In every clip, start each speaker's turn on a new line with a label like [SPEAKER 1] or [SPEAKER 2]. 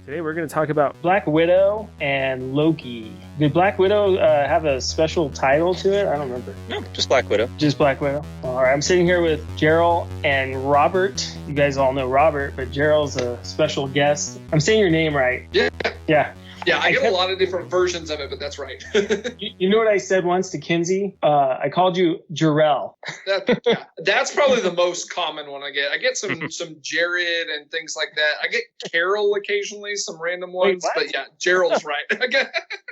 [SPEAKER 1] Today we're going to talk about Black Widow and Loki. Did Black Widow have a special title to it? I don't remember.
[SPEAKER 2] No, just Black Widow.
[SPEAKER 1] Just Black Widow. All right, I'm sitting here with Gerald and Robert. You guys all know Robert, but Gerald's a special guest. I'm saying your name right.
[SPEAKER 3] Yeah.
[SPEAKER 1] Yeah.
[SPEAKER 3] Yeah, I get a lot of different versions of it, but that's right.
[SPEAKER 1] You know what I said once to Kinsey? I called you Jarrell.
[SPEAKER 3] That's probably the most common one I get. I get some Jared and things like that. I get Carol occasionally, some random ones.
[SPEAKER 1] Wait,
[SPEAKER 3] but yeah, Gerald's right.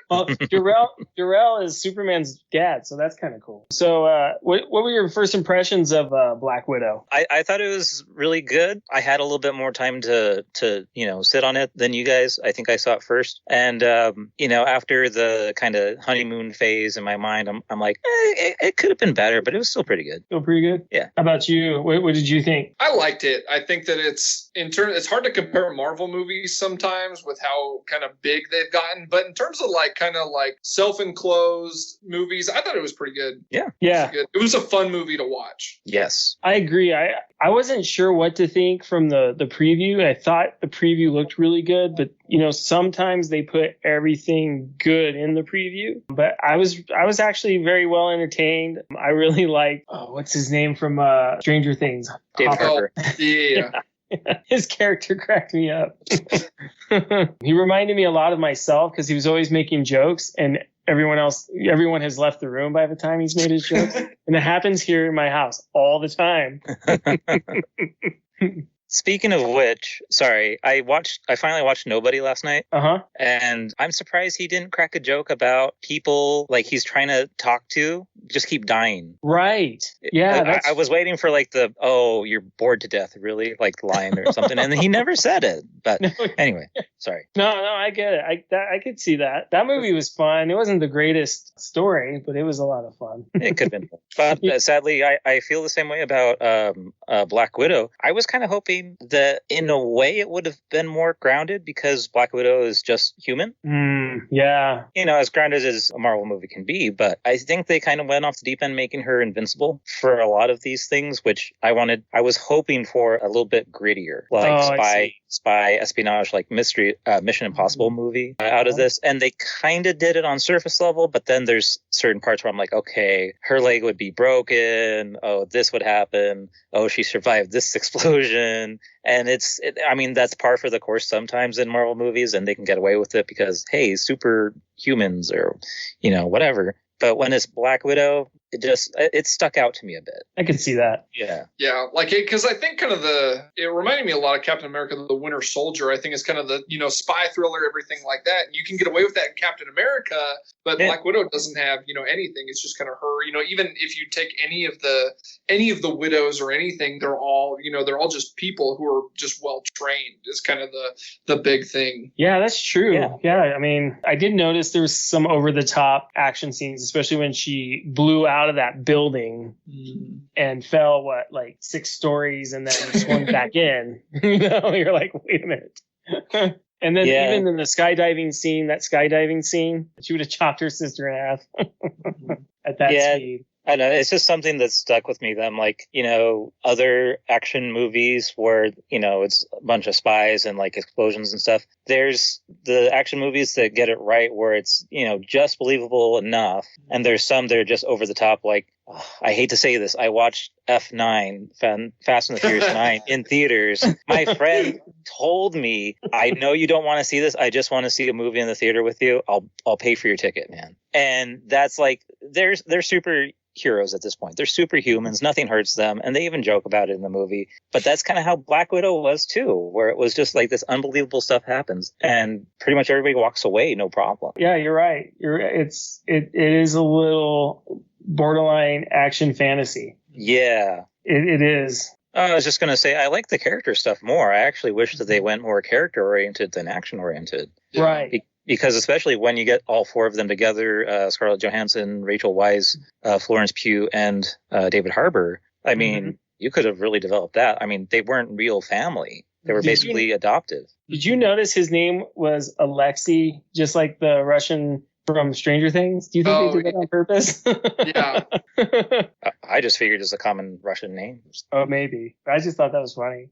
[SPEAKER 1] Well, Jarrell is Superman's dad, so that's kind of cool. So what were your first impressions of Black Widow?
[SPEAKER 2] I thought it was really good. I had a little bit more time to sit on it than you guys. I think I saw it first. And, after the kind of honeymoon phase in my mind, I'm like, it could have been better, but it was still pretty good.
[SPEAKER 1] Still pretty good?
[SPEAKER 2] Yeah.
[SPEAKER 1] How about you? What did you think?
[SPEAKER 3] I liked it. I think that it's hard to compare Marvel movies sometimes with how kind of big they've gotten. But in terms of kind of self-enclosed movies, I thought it was pretty good.
[SPEAKER 2] Yeah.
[SPEAKER 1] Yeah.
[SPEAKER 3] It was a fun movie to watch.
[SPEAKER 2] Yes.
[SPEAKER 1] I agree. I wasn't sure what to think from the preview. I thought the preview looked really good, but sometimes they put everything good in the preview. But I was actually very well entertained. I really liked what's his name from Stranger Things?
[SPEAKER 2] David Harbour.
[SPEAKER 3] Yeah.
[SPEAKER 1] His character cracked me up. He reminded me a lot of myself because he was always making jokes, and everyone has left the room by the time he's made his jokes. And it happens here in my house all the time.
[SPEAKER 2] Speaking of which, sorry, I finally watched Nobody last night.
[SPEAKER 1] Uh-huh.
[SPEAKER 2] And I'm surprised he didn't crack a joke about people he's trying to talk to just keep dying.
[SPEAKER 1] Right. Yeah.
[SPEAKER 2] I was waiting for you're bored to death, really? Line or something. And he never said it. But anyway, sorry.
[SPEAKER 1] No, I get it. I could see that. That movie was fun. It wasn't the greatest story, but it was a lot of fun.
[SPEAKER 2] It could have been. But sadly, I feel the same way about Black Widow. I was kind of hoping that in a way it would have been more grounded because Black Widow is just human.
[SPEAKER 1] Yeah.
[SPEAKER 2] As grounded as a Marvel movie can be. But I think they kind of went off the deep end making her invincible for a lot of these things, which I was hoping for a little bit grittier, spy espionage, mystery, Mission Impossible movie out of this. And they kind of did it on surface level, but then there's certain parts where I'm like, okay, her leg would be broken. Oh, this would happen. Oh, she survived this explosion. And that's par for the course sometimes in Marvel movies, and they can get away with it because, hey, superhumans or, whatever. But when it's Black Widow, it stuck out to me a bit.
[SPEAKER 1] I can see that.
[SPEAKER 2] Yeah.
[SPEAKER 3] Yeah, because I think it reminded me a lot of Captain America, the Winter Soldier. I think it's kind of the, spy thriller, everything like that. And you can get away with that in Captain America, but Black Widow doesn't have, anything. It's just kind of her, even if you take any of the widows or anything, they're all just people who are just well trained is kind of the big thing.
[SPEAKER 1] Yeah, that's true. Yeah. I mean, I did notice there was some over the top action scenes, especially when she blew out of that building and fell 6 stories and then swung back in. You're like, wait a minute. And then even in the skydiving scene, she would have chopped her sister in half at that speed.
[SPEAKER 2] I know, it's just something that stuck with me. That I'm like, other action movies where, it's a bunch of spies and explosions and stuff. There's the action movies that get it right where it's, just believable enough. And there's some that are just over the top. I hate to say this. I watched F9, Fast and the Furious 9 in theaters. My friend told me, I know you don't want to see this. I just want to see a movie in the theater with you. I'll pay for your ticket, man. And that's they're superheroes at this point. They're superhumans. Nothing hurts them. And they even joke about it in the movie. But that's kind of how Black Widow was too, where it was just this unbelievable stuff happens and pretty much everybody walks away. No problem.
[SPEAKER 1] Yeah, you're right. It is a little borderline action fantasy.
[SPEAKER 2] Yeah.
[SPEAKER 1] It is.
[SPEAKER 2] I was just going to say, I like the character stuff more. I actually wish that they went more character-oriented than action-oriented.
[SPEAKER 1] Right.
[SPEAKER 2] Because especially when you get all 4 of them together, Scarlett Johansson, Rachel Weisz, Florence Pugh, and David Harbour, I mean, you could have really developed that. I mean, they weren't real family. They were basically adoptive.
[SPEAKER 1] Did you notice his name was Alexei, just like the Russian from Stranger Things. Do you think they did that on purpose?
[SPEAKER 3] Yeah.
[SPEAKER 2] I just figured it's a common Russian name.
[SPEAKER 1] Oh, maybe. I just thought that was funny.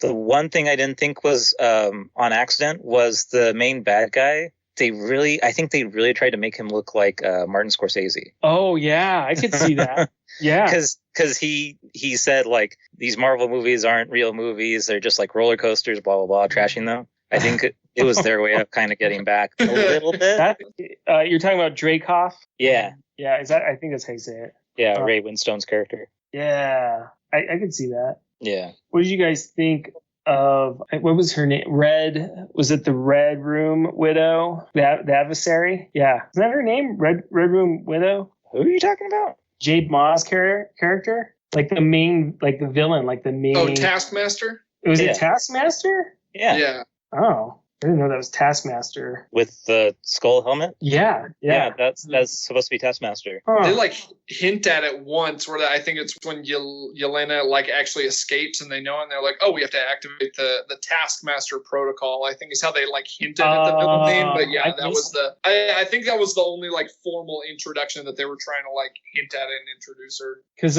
[SPEAKER 2] The one thing I didn't think was on accident was the main bad guy. I think they really tried to make him look like Martin Scorsese.
[SPEAKER 1] Oh yeah, I could see that. Yeah,
[SPEAKER 2] because he said like these Marvel movies aren't real movies; they're just like roller coasters, blah blah blah, trashing them. I think it was their way of kind of getting back a little bit.
[SPEAKER 1] You're talking about Dracoff?
[SPEAKER 2] Yeah.
[SPEAKER 1] Yeah, I think that's how you say it.
[SPEAKER 2] Yeah, Ray Winstone's character.
[SPEAKER 1] Yeah, I could see that.
[SPEAKER 2] Yeah.
[SPEAKER 1] What did you guys think of, what was her name? Was it the Red Room Widow? The adversary? Yeah. Isn't that her name? Red Room Widow?
[SPEAKER 2] Who are you talking about?
[SPEAKER 1] Jade Ma's character? Like the main, like the villain, like the main.
[SPEAKER 3] Oh, Taskmaster?
[SPEAKER 1] Was it Taskmaster?
[SPEAKER 2] Yeah.
[SPEAKER 3] Yeah.
[SPEAKER 1] Oh, I didn't know that was Taskmaster.
[SPEAKER 2] With the skull helmet?
[SPEAKER 1] Yeah.
[SPEAKER 2] That's supposed to be Taskmaster.
[SPEAKER 1] Huh.
[SPEAKER 3] They like hint at it once, where I think it's when Yelena like actually escapes and they know, and they're like, "Oh, we have to activate the Taskmaster protocol." I think is how they like hinted at the villain name. But yeah, I think that was the only like formal introduction that they were trying to like hint at it and introduce her.
[SPEAKER 1] Because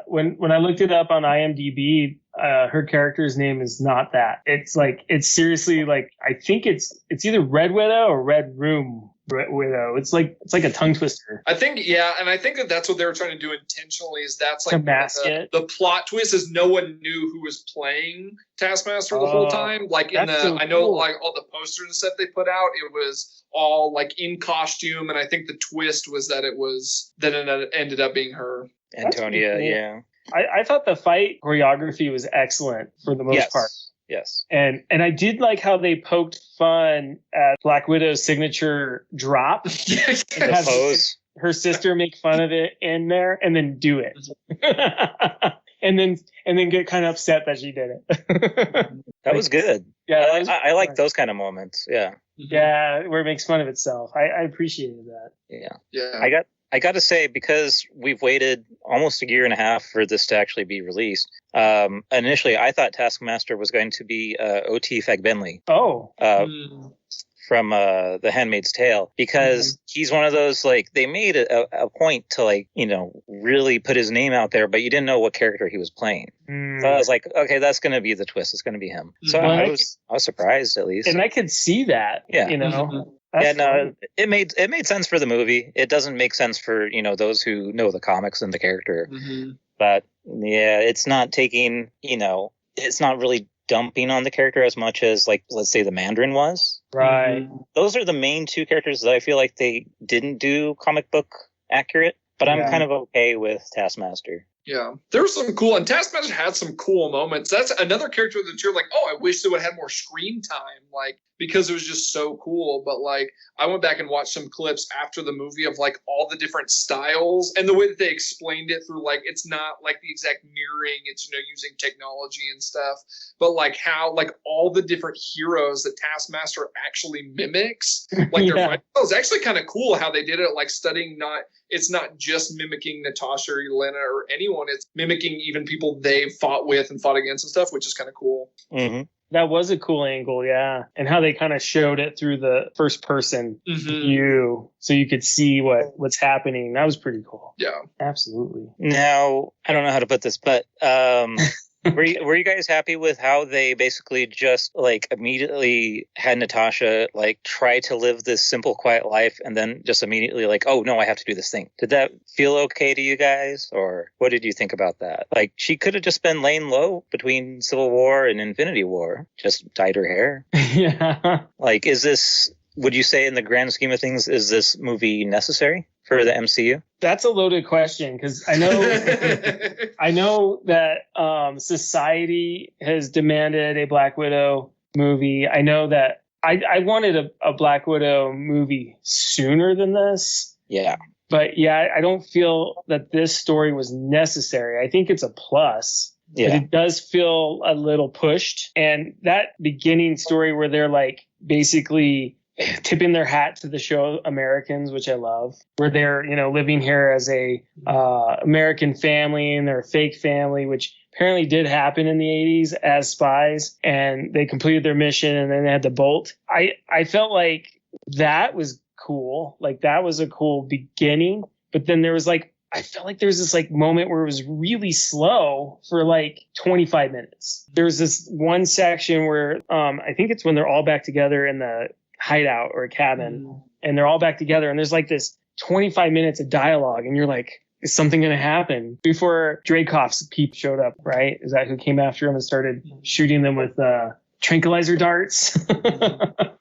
[SPEAKER 1] when I looked it up on IMDb, her character's name is not that. It's seriously like, I think it's either Red Widow or Red Room Widow. It's like a tongue twister.
[SPEAKER 3] I think, yeah, and I think that's what they were trying to do intentionally. Is that's like
[SPEAKER 1] to mask it.
[SPEAKER 3] The plot twist is no one knew who was playing Taskmaster the whole time. Like I know cool. Like all the posters and stuff they put out, it was all like in costume, and I think the twist was that it ended up being her.
[SPEAKER 2] Antonia, yeah.
[SPEAKER 1] I thought the fight choreography was excellent for the most part.
[SPEAKER 2] Yes.
[SPEAKER 1] And I did like how they poked fun at Black Widow's signature drop.
[SPEAKER 3] The
[SPEAKER 2] pose.
[SPEAKER 1] Her sister make fun of it in there and then do it. and then get kind of upset that she did it.
[SPEAKER 2] That was good.
[SPEAKER 1] Yeah,
[SPEAKER 2] I like those kind of moments. Yeah.
[SPEAKER 1] Yeah, where it makes fun of itself. I appreciated that.
[SPEAKER 3] Yeah.
[SPEAKER 2] I got to say, because we've waited almost a year and a half for this to actually be released, initially I thought Taskmaster was going to be O.T. Fagbenley.
[SPEAKER 1] Oh.
[SPEAKER 2] From The Handmaid's Tale, because he's one of those, like, they made a point to, like, you know, really put his name out there, but you didn't know what character he was playing. So I was like, okay, that's going to be the twist. It's going to be him. So I was surprised, at least.
[SPEAKER 1] And I could see that, you know.
[SPEAKER 2] It made sense for the movie. It doesn't make sense for, you know, those who know the comics and the character. But yeah, it's not taking, you know, it's not really dumping on the character as much as, like, let's say the Mandarin was.
[SPEAKER 1] Right.
[SPEAKER 2] Those are the main two characters that I feel like they didn't do comic book accurate, but I'm kind of okay with Taskmaster.
[SPEAKER 3] Yeah, there was some cool, and Taskmaster had some cool moments. That's another character that you're like, oh, I wish they would have had more screen time, like, because it was just so cool. But like, I went back and watched some clips after the movie of like all the different styles and the way that they explained it through, like, it's not like the exact mirroring, it's, you know, using technology and stuff, but like how like all the different heroes that Taskmaster actually mimics, like their fight. It was actually kind of cool how they did it, like studying it's not just mimicking Natasha or Yelena or anyone. It's mimicking even people they've fought with and fought against and stuff, which is kind of cool.
[SPEAKER 1] That was a cool angle, yeah. And how they kind of showed it through the first person view, so you could see what's happening. That was pretty cool.
[SPEAKER 3] Yeah,
[SPEAKER 1] absolutely.
[SPEAKER 2] Now, I don't know how to put this, but were you guys happy with how they basically just like immediately had Natasha like try to live this simple, quiet life, and then just immediately like, oh no, I have to do this thing? Did that feel okay to you guys, or what did you think about that? Like, she could have just been laying low between Civil War and Infinity War, just dyed her hair.
[SPEAKER 1] Yeah.
[SPEAKER 2] Like, would you say in the grand scheme of things, is this movie necessary for the MCU?
[SPEAKER 1] That's a loaded question, because I know that society has demanded a Black Widow movie. I know that I wanted a Black Widow movie sooner than this.
[SPEAKER 2] Yeah.
[SPEAKER 1] But yeah, I don't feel that this story was necessary. I think it's a plus. Yeah. But it does feel a little pushed. And that beginning story where they're like basically tipping their hat to the show Americans, which I love, where they're, you know, living here as a American family, and they're a fake family, which apparently did happen in the 80s as spies, and they completed their mission and then they had to bolt. I felt like that was cool. Like that was a cool beginning. But then there was like, I felt like there was this like moment where it was really slow for like 25 minutes. There was this one section where I think it's when they're all back together in the hideout or cabin, and they're all back together, and there's like this 25 minutes of dialogue, and you're like, is something going to happen? Before Dreykov's peep showed up, right? Is that who came after him and started shooting them with tranquilizer darts?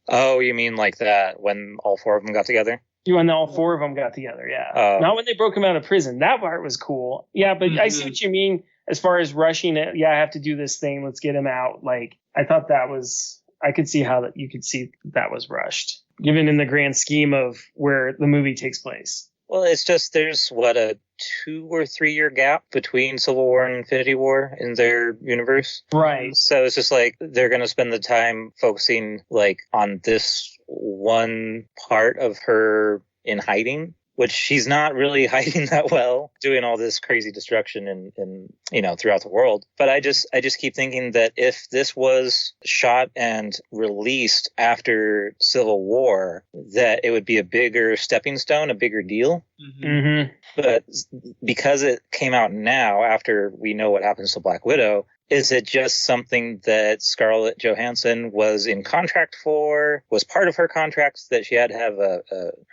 [SPEAKER 2] Oh, you mean like that when all four of them got together?
[SPEAKER 1] When all four of them got together, yeah. Not when they broke him out of prison. That part was cool. Yeah, but I see what you mean as far as rushing it. Yeah, I have to do this thing. Let's get him out. Like, I thought that was, I could see how that you could see that was rushed, given in the grand scheme of where the movie takes place.
[SPEAKER 2] Well, it's just there's a 2 or 3 year gap between Civil War and Infinity War in their universe.
[SPEAKER 1] Right.
[SPEAKER 2] So it's just like they're going to spend the time focusing like on this one part of her in hiding, which she's not really hiding that well, doing all this crazy destruction in throughout the world. But I just keep thinking that if this was shot and released after Civil War, that it would be a bigger stepping stone, a bigger deal.
[SPEAKER 1] Mm-hmm.
[SPEAKER 2] But because it came out now after we know what happens to Black Widow, is it just something that Scarlett Johansson was in contract for, was part of her contract that she had to have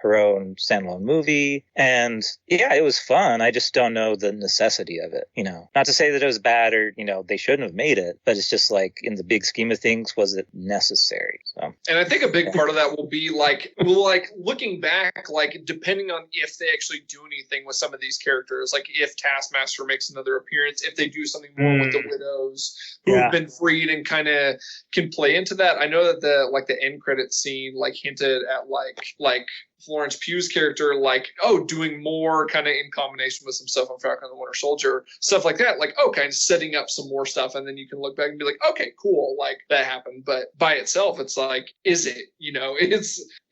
[SPEAKER 2] her own standalone movie? And yeah, it was fun. I just don't know the necessity of it, Not to say that it was bad or, they shouldn't have made it, but it's just like in the big scheme of things, was it necessary? So.
[SPEAKER 3] And I think a big part of that will be looking back, like depending on if they actually do anything with some of these characters, like if Taskmaster makes another appearance, if they do something more with the Widow, who've been freed and kind of can play into that. I know that the end credit scene hinted at like Florence Pugh's character doing more kind of in combination with some stuff on Falcon and the Winter Soldier, stuff like that, kind of setting up some more stuff, and then you can look back and be like, okay, cool, that happened. But by itself, it's is it?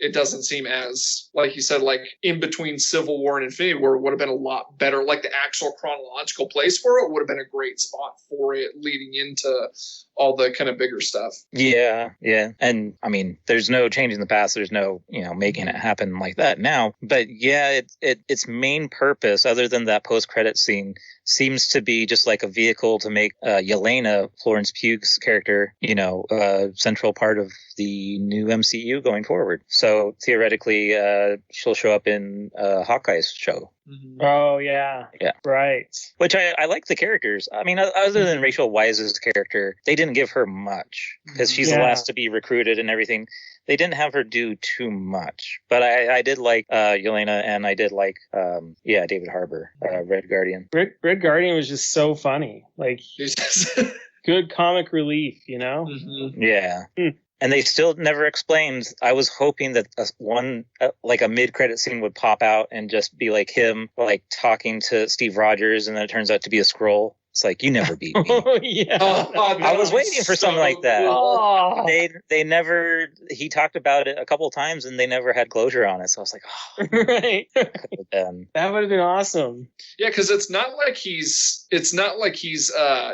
[SPEAKER 3] It doesn't seem as, like you said, in between Civil War and Infinity War would have been a lot better. The actual chronological place for it would have been a great spot for it leading into all the kind of bigger stuff.
[SPEAKER 2] Yeah. And I mean, there's no changing the past. There's no, making it happen like that now. But yeah, its main purpose, other than that post-credit scene, seems to be just like a vehicle to make Yelena, Florence Pugh's character, a central part of the new MCU going forward. So theoretically, she'll show up in Hawkeye's show.
[SPEAKER 1] Mm-hmm. Oh, yeah. Right.
[SPEAKER 2] Which I like the characters. I mean, other than Rachel Weisz's character, they didn't give her much because she's the last to be recruited and everything. They didn't have her do too much. But I did like Yelena, and I did like, David Harbour, Red Guardian.
[SPEAKER 1] Red Guardian was just so funny. Good comic relief,
[SPEAKER 3] Mm-hmm.
[SPEAKER 2] Yeah. And they still never explained. I was hoping that a mid-credit scene would pop out and just be like him, talking to Steve Rogers, and then it turns out to be a Skrull. It's like, you never beat me.
[SPEAKER 1] Oh, yeah.
[SPEAKER 2] I was waiting for something like that.
[SPEAKER 1] Oh.
[SPEAKER 2] They never, he talked about it a couple of times and they never had closure on it. So I was like,
[SPEAKER 1] right. That would have been awesome.
[SPEAKER 3] Yeah, because it's not like he's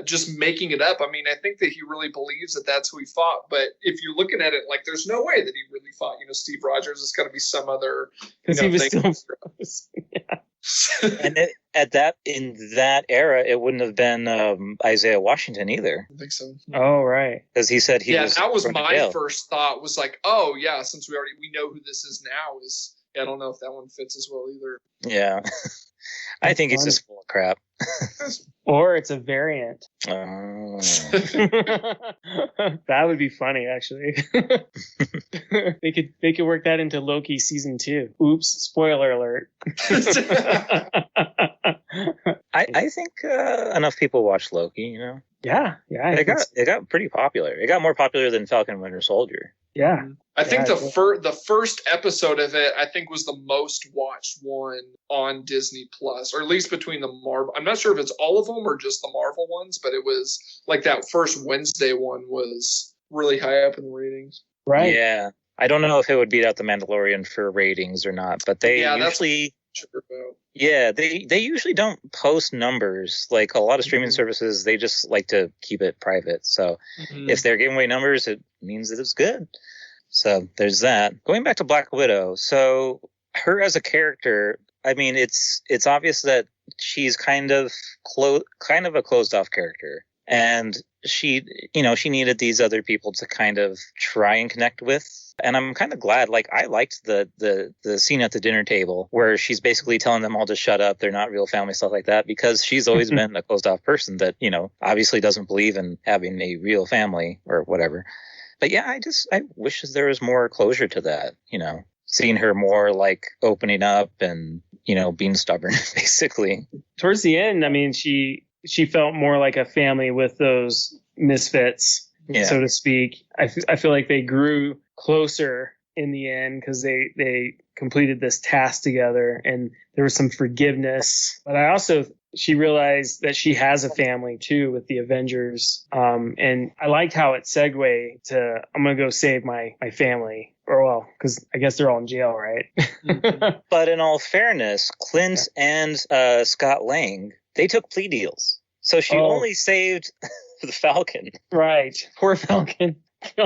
[SPEAKER 3] just making it up. I mean, I think that he really believes that that's who he fought. But if you're looking at it, there's no way that he really fought, Steve Rogers. It's got to be some other,
[SPEAKER 1] because he was still frozen. Yeah.
[SPEAKER 2] And in that era, it wouldn't have been Isaiah Washington either.
[SPEAKER 3] I think so.
[SPEAKER 1] Oh, right.
[SPEAKER 2] Because he said he was.
[SPEAKER 3] Yeah, that was my first thought. Was oh yeah, since we know who this is now. I don't know if that one fits as well either.
[SPEAKER 2] Yeah, I think it's just full of crap.
[SPEAKER 1] Or it's a variant.
[SPEAKER 2] Oh.
[SPEAKER 1] That would be funny, actually. They could work that into Loki season 2. Oops! Spoiler alert.
[SPEAKER 2] I think enough people watch Loki.
[SPEAKER 1] Yeah.
[SPEAKER 2] It got pretty popular. It got more popular than Falcon and Winter Soldier.
[SPEAKER 1] Yeah.
[SPEAKER 3] I think the first episode of it, I think, was the most watched one on Disney Plus, or at least between the Marvel. I'm not sure if it's all of them or just the Marvel ones, but it was that first Wednesday one was really high up in the ratings.
[SPEAKER 1] Right.
[SPEAKER 2] Yeah. I don't know if it would beat out The Mandalorian for ratings or not, but they usually. Yeah, they usually don't post numbers. A lot of streaming services, they just like to keep it private. So if they're giving away numbers, it means that it's good. So there's that. Going back to Black Widow, so her as a character, I mean, it's obvious that she's kind of a closed off character, and she needed these other people to kind of try and connect with. And I'm kind of glad. Like, I liked the scene at the dinner table where she's basically telling them all to shut up. They're not real family, stuff like that, because she's always been a closed off person that, obviously doesn't believe in having a real family or whatever. But yeah, I wish there was more closure to that, seeing her more like opening up and, being stubborn, basically.
[SPEAKER 1] Towards the end, I mean, she felt more like a family with those misfits, so to speak. I feel like they grew closer in the end because they completed this task together and there was some forgiveness. But she realized that she has a family too with the Avengers. And I liked how it segued to, I'm going to go save my family. Or, well, because I guess they're all in jail, right?
[SPEAKER 2] But in all fairness, Clint and Scott Lang, they took plea deals. So she only saved the Falcon.
[SPEAKER 1] Right. Poor Falcon.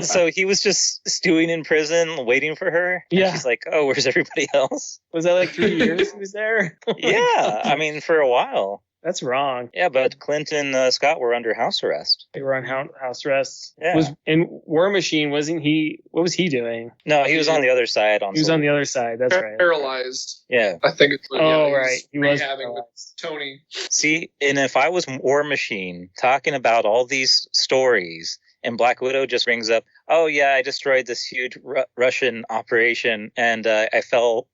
[SPEAKER 2] So he was just stewing in prison, waiting for her. And she's like, oh, where's everybody else?
[SPEAKER 1] Was that like 3 years he was there?
[SPEAKER 2] Yeah, I mean, for a while.
[SPEAKER 1] That's wrong.
[SPEAKER 2] Yeah, but Clint and Scott were under house arrest.
[SPEAKER 1] They were on house arrest.
[SPEAKER 2] Yeah.
[SPEAKER 1] In War Machine, wasn't he? What was he doing?
[SPEAKER 2] No, he was on the other side.
[SPEAKER 1] He was on the other side. That's right.
[SPEAKER 3] Paralyzed.
[SPEAKER 2] Yeah.
[SPEAKER 3] I think it's
[SPEAKER 1] right.
[SPEAKER 3] He was having with Tony.
[SPEAKER 2] See, and if I was War Machine talking about all these stories, and Black Widow just brings up, oh, yeah, I destroyed this huge Russian operation and I fell,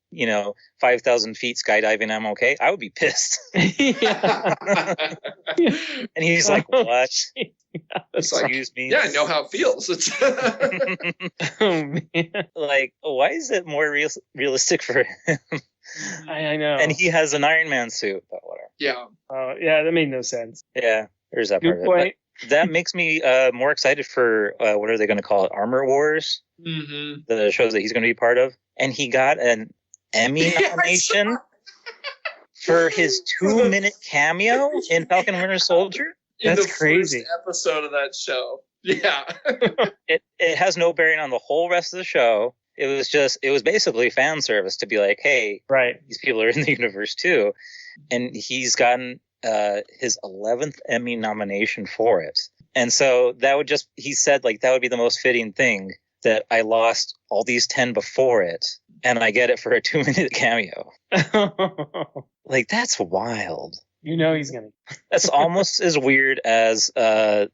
[SPEAKER 2] 5,000 feet skydiving. I'm okay. I would be pissed. And he's like, what? Excuse me.
[SPEAKER 3] Yeah, I know how it feels.
[SPEAKER 1] Oh, man.
[SPEAKER 2] Like, why is it more realistic for him?
[SPEAKER 1] I know.
[SPEAKER 2] And he has an Iron Man suit, but whatever.
[SPEAKER 3] Yeah.
[SPEAKER 1] Yeah, that made no sense.
[SPEAKER 2] Yeah, there's that
[SPEAKER 1] Good
[SPEAKER 2] part
[SPEAKER 1] point.
[SPEAKER 2] of it. But that makes me more excited for, what are they going to call it? Armor Wars?
[SPEAKER 3] Mm-hmm.
[SPEAKER 2] The shows that he's going to be part of. And he got an Emmy nomination for his 2-minute cameo in Falcon Winter Soldier.
[SPEAKER 1] That's crazy.
[SPEAKER 3] First episode of that show. Yeah.
[SPEAKER 2] It has no bearing on the whole rest of the show. It was basically fan service to be like, hey,
[SPEAKER 1] right,
[SPEAKER 2] these people are in the universe too. And he's gotten his 11th Emmy nomination for it. And so he said like that would be the most fitting thing that I lost all these 10 before it and I get it for a 2-minute cameo. Like, that's wild.
[SPEAKER 1] He's gonna.
[SPEAKER 2] That's almost as weird as The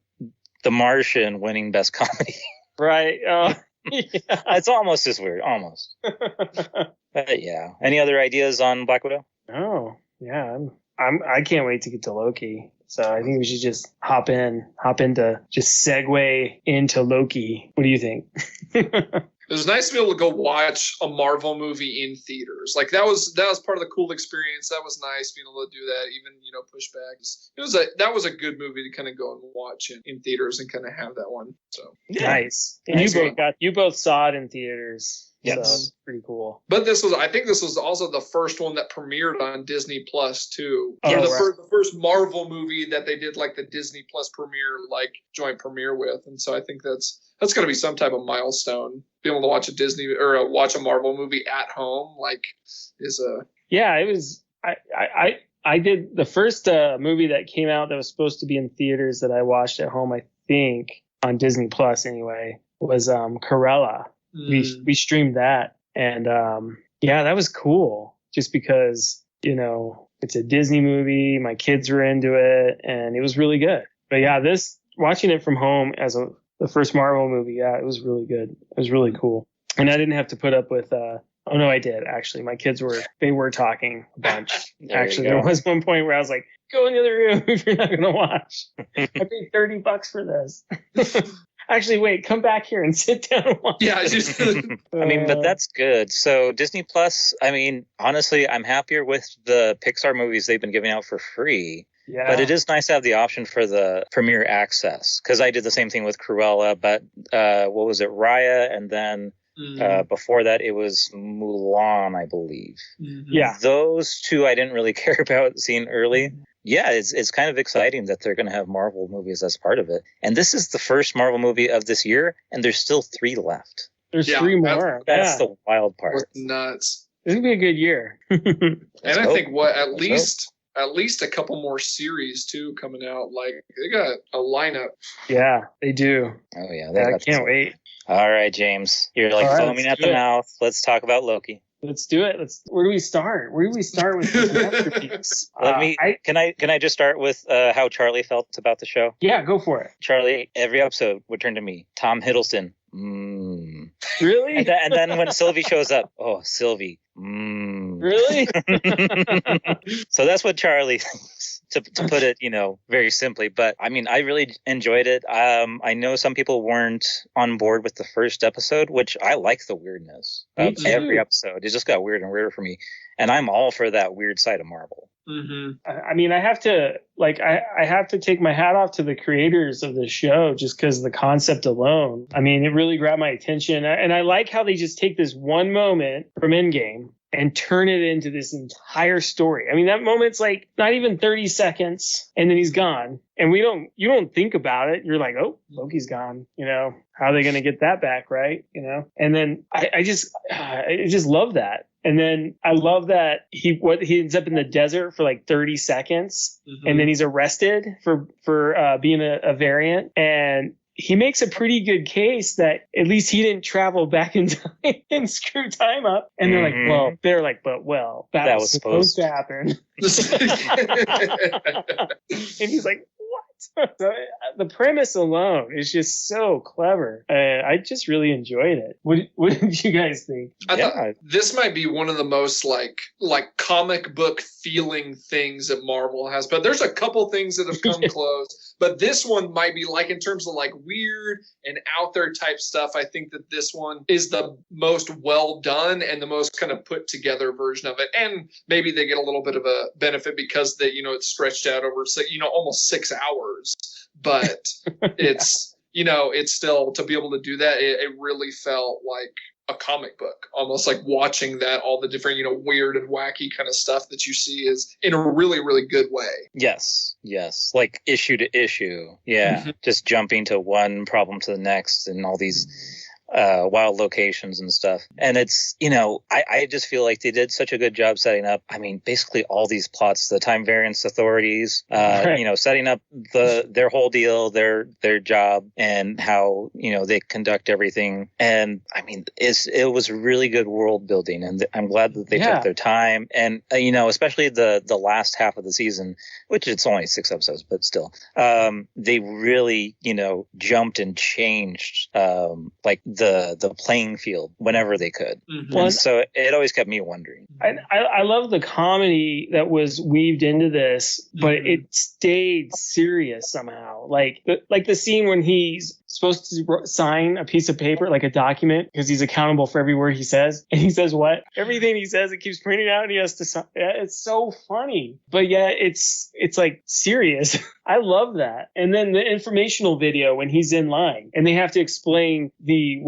[SPEAKER 2] Martian winning Best Comedy.
[SPEAKER 1] Right. Yeah.
[SPEAKER 2] It's almost as weird. Almost. But yeah. Any other ideas on Black Widow?
[SPEAKER 1] Oh, yeah. I can't wait to get to Loki. So I think we should just hop into just segue into Loki. What do you think?
[SPEAKER 3] It was nice to be able to go watch a Marvel movie in theaters. Like that was part of the cool experience. That was nice being able to do that. Even pushback. That was a good movie to kind of go and watch in theaters and kind of have that one. So
[SPEAKER 1] yeah. Nice. And you both saw it in theaters. Yes, so pretty cool.
[SPEAKER 3] But I think this was also the first one that premiered on Disney Plus too.
[SPEAKER 1] Oh,
[SPEAKER 3] the first Marvel movie that they did like the Disney Plus premiere, like joint premiere with, and so I think that's going to be some type of milestone. Being able to watch a Disney or watch a Marvel movie at home, is a
[SPEAKER 1] yeah. It was I did the first movie that came out that was supposed to be in theaters that I watched at home. I think on Disney Plus anyway was Cruella. We streamed that and that was cool just because it's a Disney movie, my kids were into it and it was really good. But yeah, watching it from home as the first Marvel movie, it was really good. It was really cool. And I didn't have to put up with oh no, I did actually. My kids were talking a bunch. Actually, there was one point where I was like, go in the other room if you're not gonna watch. I paid $30 for this. Actually, wait, come back here and sit down and watch.
[SPEAKER 3] Yeah,
[SPEAKER 2] I mean, but that's good. So Disney Plus, I mean, honestly, I'm happier with the Pixar movies they've been giving out for free.
[SPEAKER 1] Yeah.
[SPEAKER 2] But it is nice to have the option for the premiere access because I did the same thing with Cruella, but what was it, Raya, and then before that it was Mulan, I believe.
[SPEAKER 1] Mm-hmm. Yeah,
[SPEAKER 2] those two I didn't really care about seeing early. Yeah, it's kind of exciting that they're going to have Marvel movies as part of it. And this is the first Marvel movie of this year, and there's still 3 left.
[SPEAKER 1] There's 3 more.
[SPEAKER 2] That's the wild part.
[SPEAKER 3] That's nuts.
[SPEAKER 1] It's gonna be a good year.
[SPEAKER 3] And I think at least a couple more series too coming out. Like they got a lineup.
[SPEAKER 1] Yeah, they do.
[SPEAKER 2] Oh yeah,
[SPEAKER 1] I can't wait.
[SPEAKER 2] All right, James, you're like foaming at the mouth. Let's talk about Loki.
[SPEAKER 1] Let's do it. Where do we start? Where do we start with this masterpiece?
[SPEAKER 2] Can I just start with how Charlie felt about the show?
[SPEAKER 1] Yeah, go for it.
[SPEAKER 2] Charlie, every episode would turn to me. Tom Hiddleston.
[SPEAKER 1] Really?
[SPEAKER 2] And then when Sylvie shows up, oh, Sylvie.
[SPEAKER 1] Really?
[SPEAKER 2] So that's what Charlie to put it, very simply. But I mean, I really enjoyed it. I know some people weren't on board with the first episode, which I like the weirdness of every episode. It just got weirder and weirder for me. And I'm all for that weird side of Marvel.
[SPEAKER 3] Mm-hmm.
[SPEAKER 1] I mean, I have to take my hat off to the creators of the show just because the concept alone. I mean, it really grabbed my attention. And I like how they just take this one moment from Endgame and turn it into this entire story. I mean, that moment's like not even 30 seconds and then he's gone. And you don't think about it. You're like, oh, Loki's gone. How are they going to get that back? Right. And then I just love that. And then I love that he ends up in the desert for like 30 seconds and then he's arrested for being a variant. And he makes a pretty good case that at least he didn't travel back in time and screw time up. And they're like, that was supposed to happen. And he's like, what? So, the premise alone is just so clever. I just really enjoyed it. What did you guys think?
[SPEAKER 3] I thought this might be one of the most like comic book feeling things that Marvel has, but there's a couple things that have come close. But this one might be like in terms of like weird and out there type stuff. I think that this one is the most well done and the most kind of put together version of it. And maybe they get a little bit of a benefit because it's stretched out over almost 6 hours. But it's it's still, to be able to do that, it really felt like a comic book, almost like watching that, all the different, weird and wacky kind of stuff that you see is in a really, really good way.
[SPEAKER 2] Yes. Like issue to issue. Yeah. Just jumping to one problem to the next and all these wild locations and stuff. And it's, I just feel like they did such a good job setting up, I mean, basically all these plots, the time variance authorities, setting up their whole deal, their job, and how, they conduct everything. And I mean, it was really good world building, and I'm glad that they took their time. And, especially the last half of the season, which it's only 6 episodes, but still, they really, jumped and changed, like the playing field whenever they could. And so it always kept me wondering.
[SPEAKER 1] I love the comedy that was weaved into this, but it stayed serious somehow. Like the scene when he's supposed to sign a piece of paper, like a document, because he's accountable for every word he says. And he says what? Everything he says, it keeps printing out and he has to sign. It's so funny. But yeah, it's like serious. I love that. And then the informational video when he's in line and they have to explain the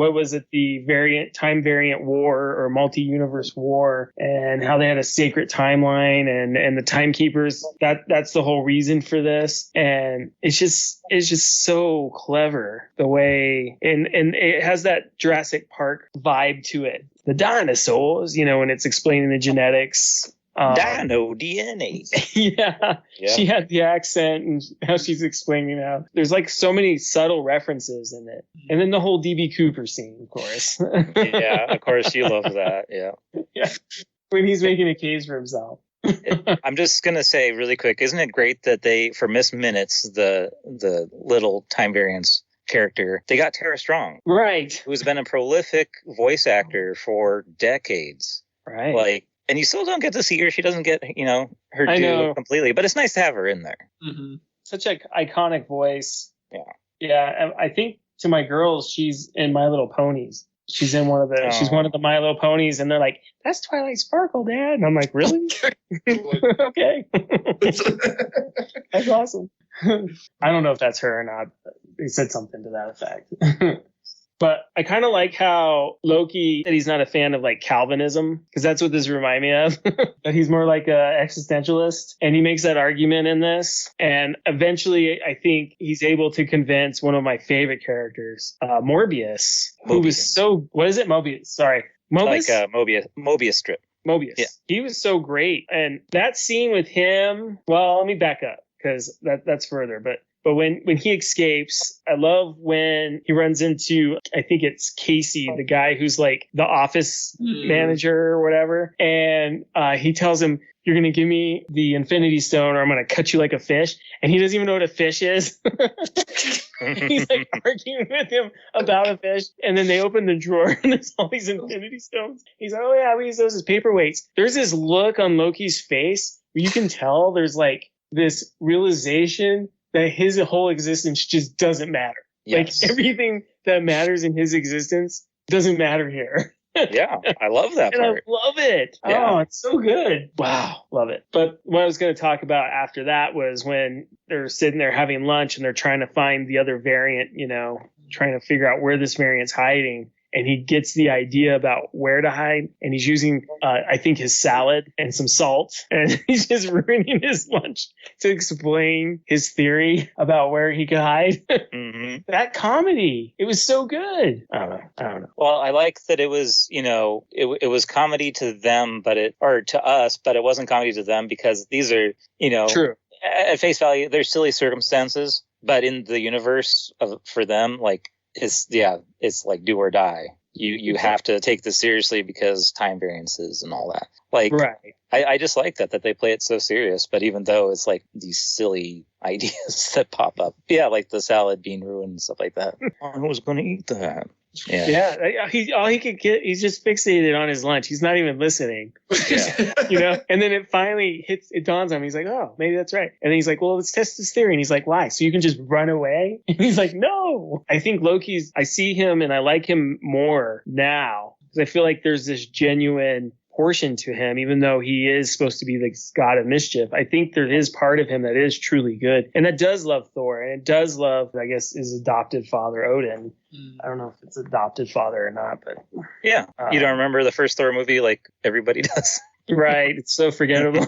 [SPEAKER 1] time variant war or multi-universe war, and how they had a sacred timeline and the timekeepers. That's the whole reason for this. And it's just so clever the way, and it has that Jurassic Park vibe to it. The dinosaurs, and it's explaining the genetics.
[SPEAKER 2] Dino DNA.
[SPEAKER 1] Yeah, she had the accent and how she's explaining how there's like so many subtle references in it. And then the whole DB Cooper scene, of course.
[SPEAKER 2] Yeah, of course you love that. Yeah.
[SPEAKER 1] When he's making a case for himself.
[SPEAKER 2] I'm just going to say really quick, isn't it great that they, for Miss Minutes, the little time variance character, they got Tara Strong.
[SPEAKER 1] Right.
[SPEAKER 2] Who's been a prolific voice actor for decades.
[SPEAKER 1] Right.
[SPEAKER 2] Like, and you still don't get to see her. She doesn't get, her due completely. But it's nice to have her in there.
[SPEAKER 1] Mm-hmm. Such an iconic voice.
[SPEAKER 2] Yeah.
[SPEAKER 1] Yeah. I think to my girls, she's in My Little Ponies. She's in she's one of the My Little Ponies. And they're like, that's Twilight Sparkle, Dad. And I'm like, really? Okay. That's awesome. I don't know if that's her or not, but they said something to that effect. But I kind of like how Loki said he's not a fan of like Calvinism, because that's what this reminded me of. That he's more like a existentialist, and he makes that argument in this. And eventually, I think he's able to convince one of my favorite characters, Morbius, who was so. What is it, Mobius? Sorry, Mobius.
[SPEAKER 2] Like Mobius strip.
[SPEAKER 1] Mobius. Yeah. He was so great, and that scene with him. Well, let me back up because that's further, but. But when he escapes, I love when he runs into, I think it's Casey, the guy who's like the office manager or whatever. And he tells him, you're going to give me the Infinity Stone or I'm going to cut you like a fish. And he doesn't even know what a fish is. He's like arguing with him about a fish. And then they open the drawer and there's all these Infinity Stones. He's like, oh yeah, we use those as paperweights. There's this look on Loki's face where you can tell there's like this realization that his whole existence just doesn't matter. Yes. Like everything that matters in his existence doesn't matter here.
[SPEAKER 2] Yeah, I love that part.
[SPEAKER 1] I love it. Yeah. Oh, it's so good. Wow, love it. But what I was going to talk about after that was when they're sitting there having lunch and they're trying to find the other variant, you know, trying to figure out where this variant's hiding. And he gets the idea about where to hide. And he's using, I think, his salad and some salt. And he's just ruining his lunch to explain his theory about where he could hide. Mm-hmm. That comedy, it was so good. I don't know.
[SPEAKER 2] Well, I like that it was, you know, it was comedy to them, or to us, but it wasn't comedy to them because these are, you know,
[SPEAKER 1] true.
[SPEAKER 2] At face value, they're silly circumstances. But in the universe for them, like, it's like do or die. You have to take this seriously because time variances and all that. Like, right. I just like that they play it so serious. But even though it's like these silly ideas that pop up, yeah, like the salad being ruined and stuff like that. I was going to eat that.
[SPEAKER 1] Yeah. He could get. He's just fixated on his lunch. He's not even listening.
[SPEAKER 2] Yeah.
[SPEAKER 1] You know. And then it finally it dawns on him. He's like, oh, maybe that's right. And then he's like, well, let's test this theory. And he's like, why? So you can just run away? And he's like, no. I think Loki's. I see him and I like him more now because I feel like there's this genuine portion to him, even though he is supposed to be the god of mischief. I think there is part of him that is truly good and that does love Thor and it does love, I guess, his adopted father Odin. I don't know if it's adopted father or not, but
[SPEAKER 2] yeah, you don't remember the first Thor movie like everybody does.
[SPEAKER 1] Right, it's so forgettable.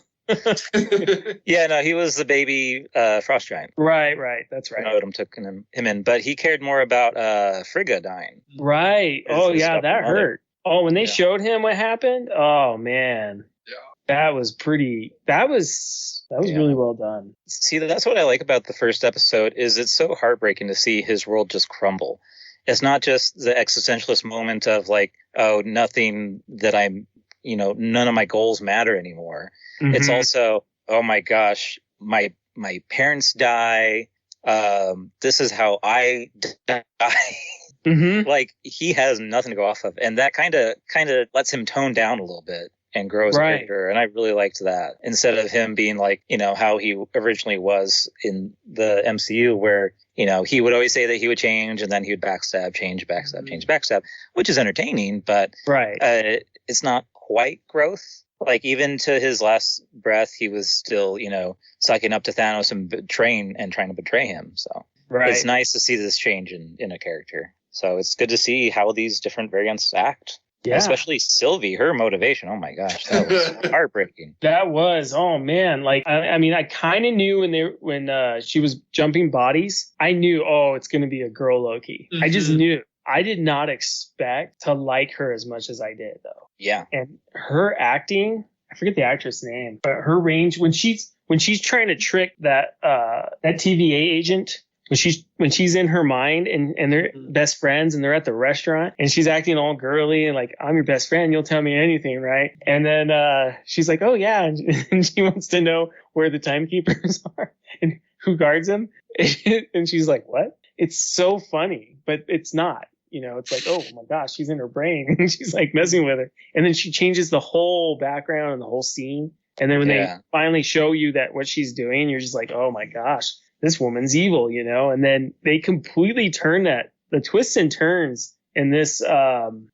[SPEAKER 2] Yeah, no, he was the baby frost giant.
[SPEAKER 1] Right, that's right.
[SPEAKER 2] Odin took him in, but he cared more about Frigga dying.
[SPEAKER 1] Right. Oh yeah, that hurt. Oh, when they showed him what happened, oh man, that was really well done.
[SPEAKER 2] See, that's what I like about the first episode is it's so heartbreaking to see his world just crumble. It's not just the existentialist moment of like, oh, nothing that none of my goals matter anymore. Mm-hmm. It's also, oh my gosh, my parents die. This is how I die. Mm-hmm. Like he has nothing to go off of, and that kind of lets him tone down a little bit and grow as a character. And I really liked that instead of him being like, you know, how he originally was in the MCU, where you know he would always say that he would change, and then he would backstab, change, backstab, which is entertaining, but it's not quite growth. Like even to his last breath, he was still, you know, sucking up to Thanos and trying to betray him. So it's nice to see this change in a character. So it's good to see how these different variants act. Yeah. Especially Sylvie, her motivation. Oh my gosh, that was heartbreaking.
[SPEAKER 1] That was, oh man. Like, I mean, I kind of knew when she was jumping bodies, I knew, oh, it's going to be a girl Loki. Mm-hmm. I just knew. I did not expect to like her as much as I did, though.
[SPEAKER 2] Yeah.
[SPEAKER 1] And her acting, I forget the actress name, but her range when she's trying to trick that TVA agent. When she's in her mind and they're best friends and they're at the restaurant and she's acting all girly and like, I'm your best friend, you'll tell me anything, right? And then she's like, oh yeah, and she wants to know where the timekeepers are and who guards them. And she's like, what? It's so funny, but it's not. You know, it's like, oh my gosh, she's in her brain and she's like messing with her. And then she changes the whole background and the whole scene. And then when they finally show you that what she's doing, you're just like, oh my gosh, this woman's evil, you know? And then they completely turn that. The twists and turns in this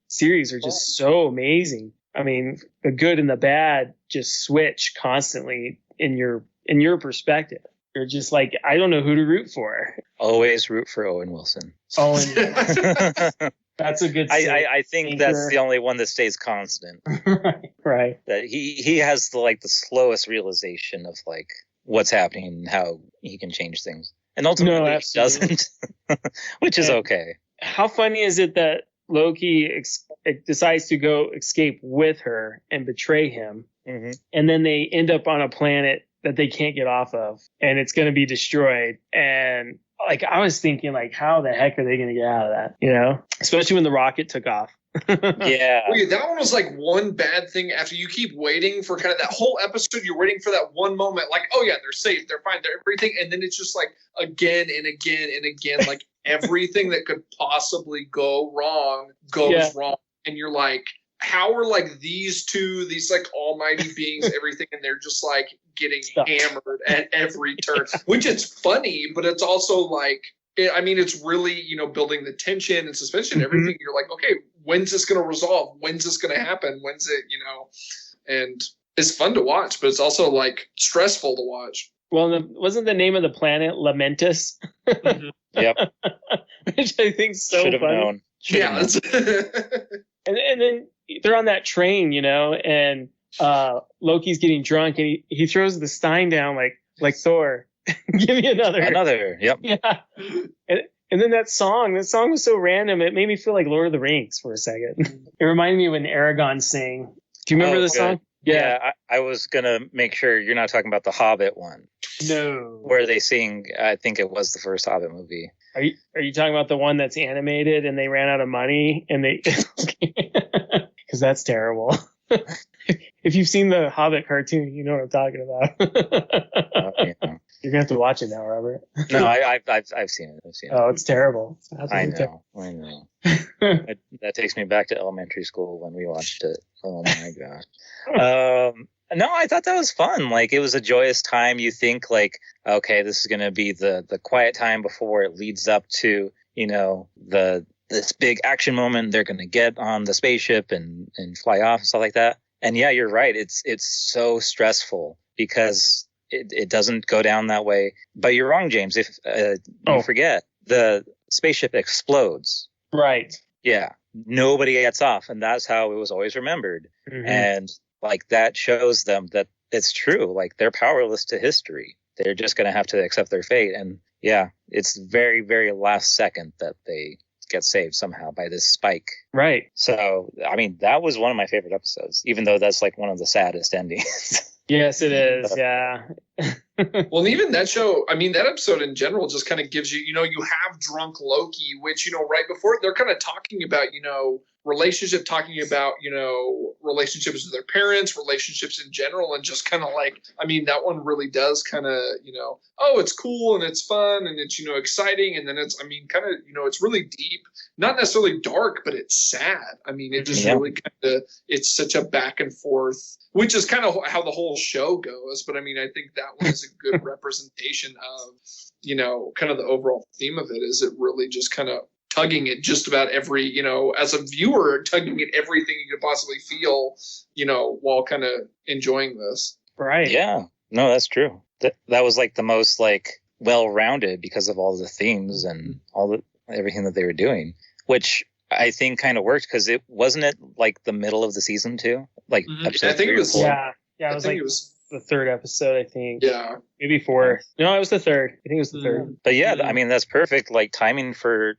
[SPEAKER 1] series are just so amazing. I mean, the good and the bad just switch constantly in your perspective. You're just like, I don't know who to root for.
[SPEAKER 2] Always root for Owen Wilson.
[SPEAKER 1] That's a good.
[SPEAKER 2] I think that's the only one that stays constant.
[SPEAKER 1] Right.
[SPEAKER 2] That he has the slowest realization of like what's happening and how he can change things, and ultimately he doesn't, which is okay.
[SPEAKER 1] How funny is it that Loki decides to go escape with her and betray him, and then they end up on a planet that they can't get off of, and it's going to be destroyed. And like I was thinking, like, how the heck are they going to get out of that? You know, especially when the rocket took off.
[SPEAKER 2] Yeah.
[SPEAKER 3] Wait, that one was like one bad thing after you keep waiting for kind of that whole episode. You're waiting for that one moment, like, oh yeah, they're safe, they're fine, they're everything, and then it's just like again and again and again, like everything that could possibly go wrong goes wrong, and you're like, how are like these like almighty beings, everything, and they're just like getting hammered at every turn, which is funny, but it's also like, it's really, building the tension and suspension and everything. You're like, okay, when's this going to resolve? When's this going to happen? When's it, and it's fun to watch, but it's also like stressful to watch.
[SPEAKER 1] Well, wasn't the name of the planet Lamentus?
[SPEAKER 2] Yep.
[SPEAKER 1] Which I think is so
[SPEAKER 2] Should have
[SPEAKER 1] funny.
[SPEAKER 2] known.
[SPEAKER 1] And then they're on that train, and Loki's getting drunk, and he throws the stein down like Thor. Give me another.
[SPEAKER 2] Yep.
[SPEAKER 1] Yeah. And then that song was so random. It made me feel like Lord of the Rings for a second. It reminded me of when Aragorn sang. Do you remember the song?
[SPEAKER 2] Yeah. I was going to make sure you're not talking about the Hobbit one.
[SPEAKER 1] No.
[SPEAKER 2] Where they sing, I think it was the first Hobbit movie.
[SPEAKER 1] Are you talking about the one that's animated and they ran out of money and they, because that's terrible. If you've seen the Hobbit cartoon, you know what I'm talking about.
[SPEAKER 2] Yeah.
[SPEAKER 1] You're gonna have to watch it now, Robert.
[SPEAKER 2] No, I've seen it.
[SPEAKER 1] Oh, it's terrible.
[SPEAKER 2] I know. That takes me back to elementary school when we watched it. Oh my gosh. No, I thought that was fun. Like, it was a joyous time. You think like, okay, this is gonna be the quiet time before it leads up to, this big action moment. They're gonna get on the spaceship and fly off and stuff like that. And yeah, you're right. It's so stressful because it doesn't go down that way. But you're wrong, James. If you forget, the spaceship explodes.
[SPEAKER 1] Right.
[SPEAKER 2] Yeah. Nobody gets off. And that's how it was always remembered. And like that shows them that it's true. Like they're powerless to history. They're just going to have to accept their fate. And yeah, it's very, very last second that they get saved somehow by this spike.
[SPEAKER 1] Right.
[SPEAKER 2] So, that was one of my favorite episodes, even though that's like one of the saddest endings.
[SPEAKER 1] Yes, it is. Yeah.
[SPEAKER 3] Well, and even that show, that episode in general just kind of gives you, you have drunk Loki, which, right before they're kind of talking about, relationship, talking about, relationships with their parents, relationships in general, and just kind of like, that one really does kind of, oh, it's cool and it's fun and it's, exciting. And then it's, kind of, it's really deep, not necessarily dark, but it's sad. It just really kind of, it's such a back and forth, which is kind of how the whole show goes. But I think that one is a good representation of, kind of the overall theme of it. Is it really just kind of tugging at just about every, as a viewer, tugging at everything you could possibly feel, while kind of enjoying this.
[SPEAKER 1] Right.
[SPEAKER 2] Yeah. No, that's true. That was like the most like well-rounded because of all the themes and everything that they were doing, which I think kind of worked because it wasn't like the middle of the season too. Like episode
[SPEAKER 3] I think it was.
[SPEAKER 1] Yeah. It was like the third episode, I think.
[SPEAKER 3] Yeah.
[SPEAKER 1] Maybe fourth. No, it was the third. I think it was the third.
[SPEAKER 2] But yeah, that's perfect, like timing for,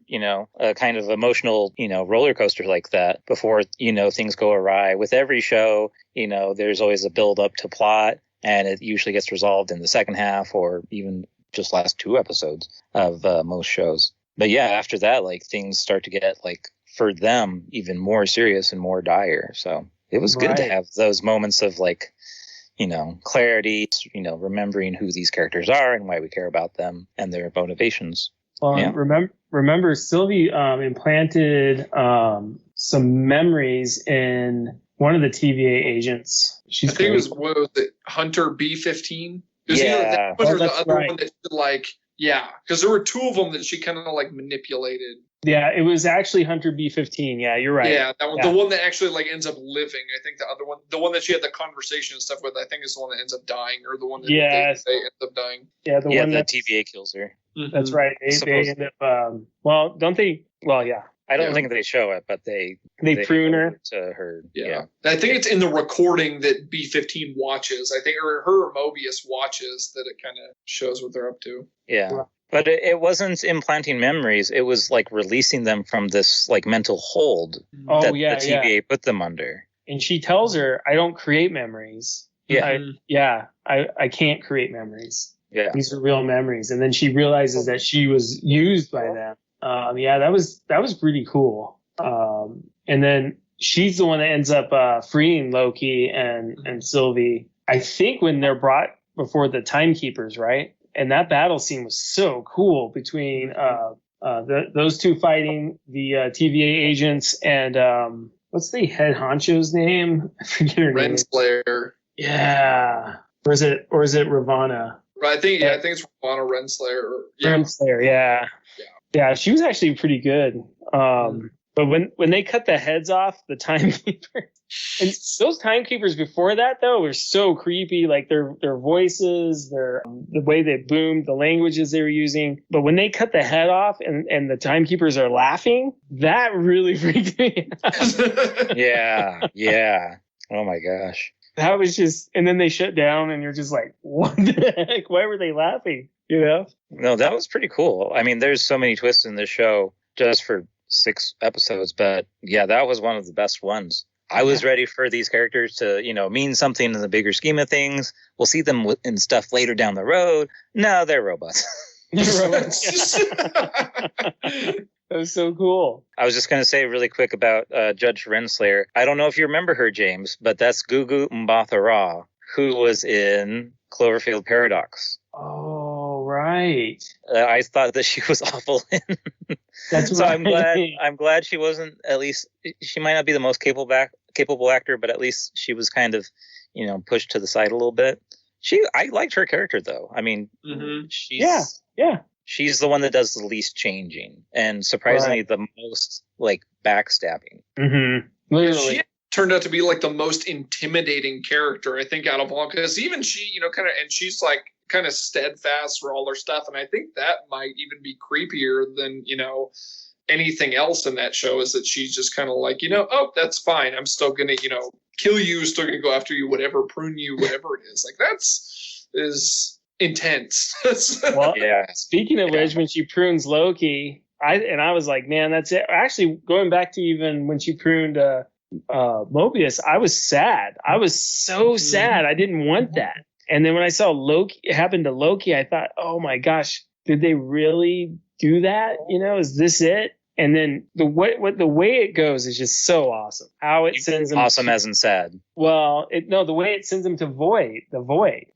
[SPEAKER 2] a kind of emotional, roller coaster like that before, things go awry. With every show, there's always a build up to plot and it usually gets resolved in the second half or even just last two episodes of most shows. But yeah, after that, like things start to get like for them even more serious and more dire. So it was good to have those moments of like, clarity, remembering who these characters are and why we care about them and their motivations.
[SPEAKER 1] Well, remember Sylvie implanted some memories in one of the TVA agents. I
[SPEAKER 3] think it was, what was it, Hunter B-15?
[SPEAKER 2] Yeah.
[SPEAKER 3] Or the other one that like, yeah, because there were two of them that she kind of like manipulated.
[SPEAKER 1] Yeah, it was actually Hunter B-15. Yeah, you're right.
[SPEAKER 3] Yeah, that one, the one that actually like ends up living. I think the other one, the one that she had the conversation and stuff with, I think is the one that ends up dying, or the one that they ends up dying.
[SPEAKER 1] Yeah, the one
[SPEAKER 2] that TVA kills her.
[SPEAKER 1] That's right. They end up. Well, don't they? Well, yeah.
[SPEAKER 2] I don't think they show it, but they
[SPEAKER 1] prune her
[SPEAKER 2] to her.
[SPEAKER 3] Yeah. I think it's in the recording that B-15 watches. I think, or her or Mobius watches, that it kind of shows what they're up to.
[SPEAKER 2] Yeah. Right. But it wasn't implanting memories. It was like releasing them from this like mental hold that the TVA put them under.
[SPEAKER 1] And she tells her, I don't create memories.
[SPEAKER 2] Yeah.
[SPEAKER 1] I can't create memories.
[SPEAKER 2] Yeah.
[SPEAKER 1] These are real memories. And then she realizes that she was used by them. That was pretty cool. And then she's the one that ends up freeing Loki and Sylvie. I think when they're brought before the Timekeepers, right? And that battle scene was so cool between those two fighting the TVA agents and what's the head honcho's name? I forget her name.
[SPEAKER 3] Renslayer.
[SPEAKER 1] Yeah. Or is it Ravonna?
[SPEAKER 3] I think it's Ravonna Renslayer.
[SPEAKER 1] Renslayer, yeah. Yeah, she was actually pretty good. But when they cut the heads off the Timekeepers, and those Timekeepers before that though were so creepy, like their voices, the way they boomed, the languages they were using. But when they cut the head off and the Timekeepers are laughing, that really freaked me out.
[SPEAKER 2] Yeah. Oh my gosh.
[SPEAKER 1] That was just, and then they shut down and you're just like, what the heck? Why were they laughing? You know?
[SPEAKER 2] No, that was pretty cool. I mean, there's so many twists in this show just for 6 episodes, but yeah, that was one of the best ones. I was ready for these characters to, mean something in the bigger scheme of things. We'll see them in stuff later down the road. No, they're robots.
[SPEAKER 1] They're robots. That was so cool.
[SPEAKER 2] I was just going to say really quick about Judge Renslayer. I don't know if you remember her, James, but that's Gugu Mbatha-Raw, who was in Cloverfield Paradox.
[SPEAKER 1] Oh, right.
[SPEAKER 2] I thought that she was awful.
[SPEAKER 1] That's
[SPEAKER 2] so
[SPEAKER 1] right.
[SPEAKER 2] I'm glad she wasn't, at least, she might not be the most capable actor, but at least she was kind of, pushed to the side a little bit. I liked her character, though. I mean, she's the one that does the least changing, and surprisingly, the most backstabbing.
[SPEAKER 1] Mm-hmm. Literally.
[SPEAKER 3] She turned out to be the most intimidating character, I think, out of all, because even she, and she's kind of steadfast for all her stuff, and I think that might even be creepier than anything else in that show, is that she's just kind of oh, that's fine, I'm still gonna kill you, still gonna go after you, prune you, whatever it is. Is intense.
[SPEAKER 1] Well, speaking of which, when she prunes Loki, I was like, man, that's it. Actually, going back to even when she pruned Mobius, I was sad. I was so sad. I didn't want that. And then when I saw Loki, it happened to Loki, I thought, oh my gosh, did they really do that? Is this it? And then the way it goes is just so awesome. How it sends them
[SPEAKER 2] awesome as in sad.
[SPEAKER 1] Well, the way it sends them to the void.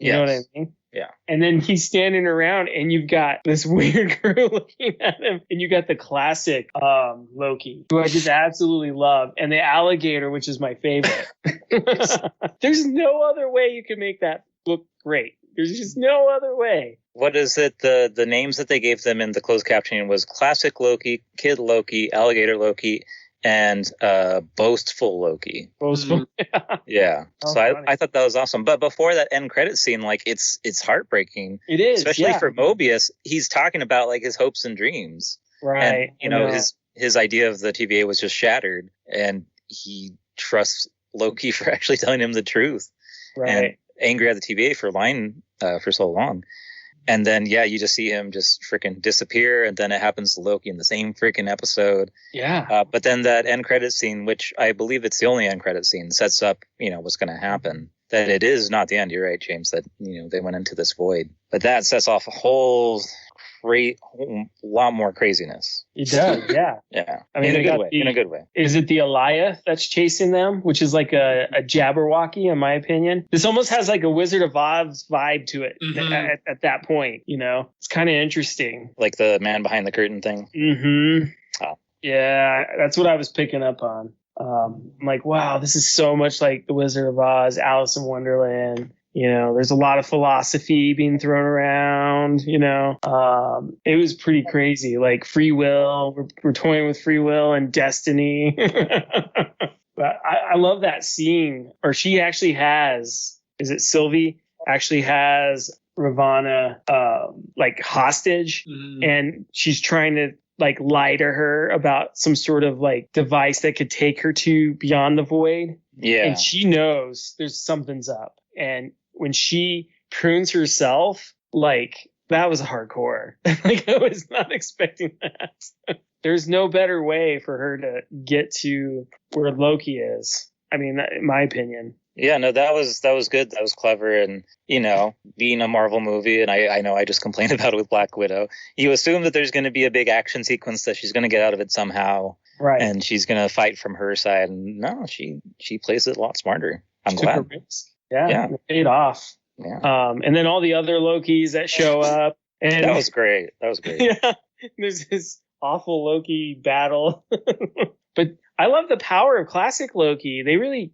[SPEAKER 1] You know what I mean?
[SPEAKER 2] Yeah.
[SPEAKER 1] And then he's standing around and you've got this weird girl looking at him, and you got the classic Loki, who I just absolutely love, and the alligator, which is my favorite. There's no other way you could make that look great. There's just no other way.
[SPEAKER 2] What is it? The names that they gave them in the closed captioning was Classic Loki, Kid Loki, Alligator Loki, and Boastful Loki.
[SPEAKER 1] Boastful.
[SPEAKER 2] Yeah. So I thought that was awesome. But before that end credit scene, it's heartbreaking.
[SPEAKER 1] It is.
[SPEAKER 2] Especially for Mobius. He's talking about his hopes and dreams.
[SPEAKER 1] Right.
[SPEAKER 2] And his idea of the TVA was just shattered, and he trusts Loki for actually telling him the truth.
[SPEAKER 1] Right.
[SPEAKER 2] And angry at the TVA for lying for so long. And then, you just see him just freaking disappear. And then it happens to Loki in the same freaking episode.
[SPEAKER 1] Yeah.
[SPEAKER 2] But then that end credit scene, which I believe it's the only end credit scene, sets up, what's going to happen. That it is not the end. You're right, James, that, they went into this void. But that sets off a whole lot more craziness.
[SPEAKER 1] It does, yeah.
[SPEAKER 2] Yeah.
[SPEAKER 1] I mean,
[SPEAKER 2] in a good way.
[SPEAKER 1] Is it the Aliyah that's chasing them, which is like a Jabberwocky, in my opinion? This almost has like a Wizard of Oz vibe to it at that point, It's kind of interesting.
[SPEAKER 2] Like the man behind the curtain thing?
[SPEAKER 1] Mm-hmm.
[SPEAKER 2] Oh.
[SPEAKER 1] Yeah, that's what I was picking up on. I'm like, wow, this is so much like the Wizard of Oz, Alice in Wonderland. There's a lot of philosophy being thrown around, it was pretty crazy, like free will. We're toying with free will and destiny. But I love that scene, or she actually has, is it Sylvie actually has Ravonna hostage, and she's trying to like lie to her about some sort of like device that could take her to beyond the void.
[SPEAKER 2] Yeah.
[SPEAKER 1] And she knows there's something's up. And when she prunes herself, like that was hardcore. Like I was not expecting that. There's no better way for her to get to where Loki is. I mean, in my opinion.
[SPEAKER 2] Yeah, no, that was good. That was clever. And, you know, being a Marvel movie, and I know I just complained about it with Black Widow, you assume that there's going to be a big action sequence that she's going to get out of it somehow.
[SPEAKER 1] Right.
[SPEAKER 2] And she's going to fight from her side. And no, she plays it a lot smarter. I'm glad.
[SPEAKER 1] Yeah. It paid off.
[SPEAKER 2] Yeah.
[SPEAKER 1] And then all the other Lokis that show up. And
[SPEAKER 2] that was great.
[SPEAKER 1] Yeah. There's this awful Loki battle. But I love the power of classic Loki. They really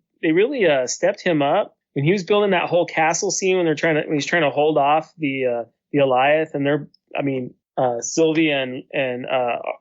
[SPEAKER 1] stepped him up when he was building that whole castle scene when he's trying to hold off the Goliath, and Sylvia and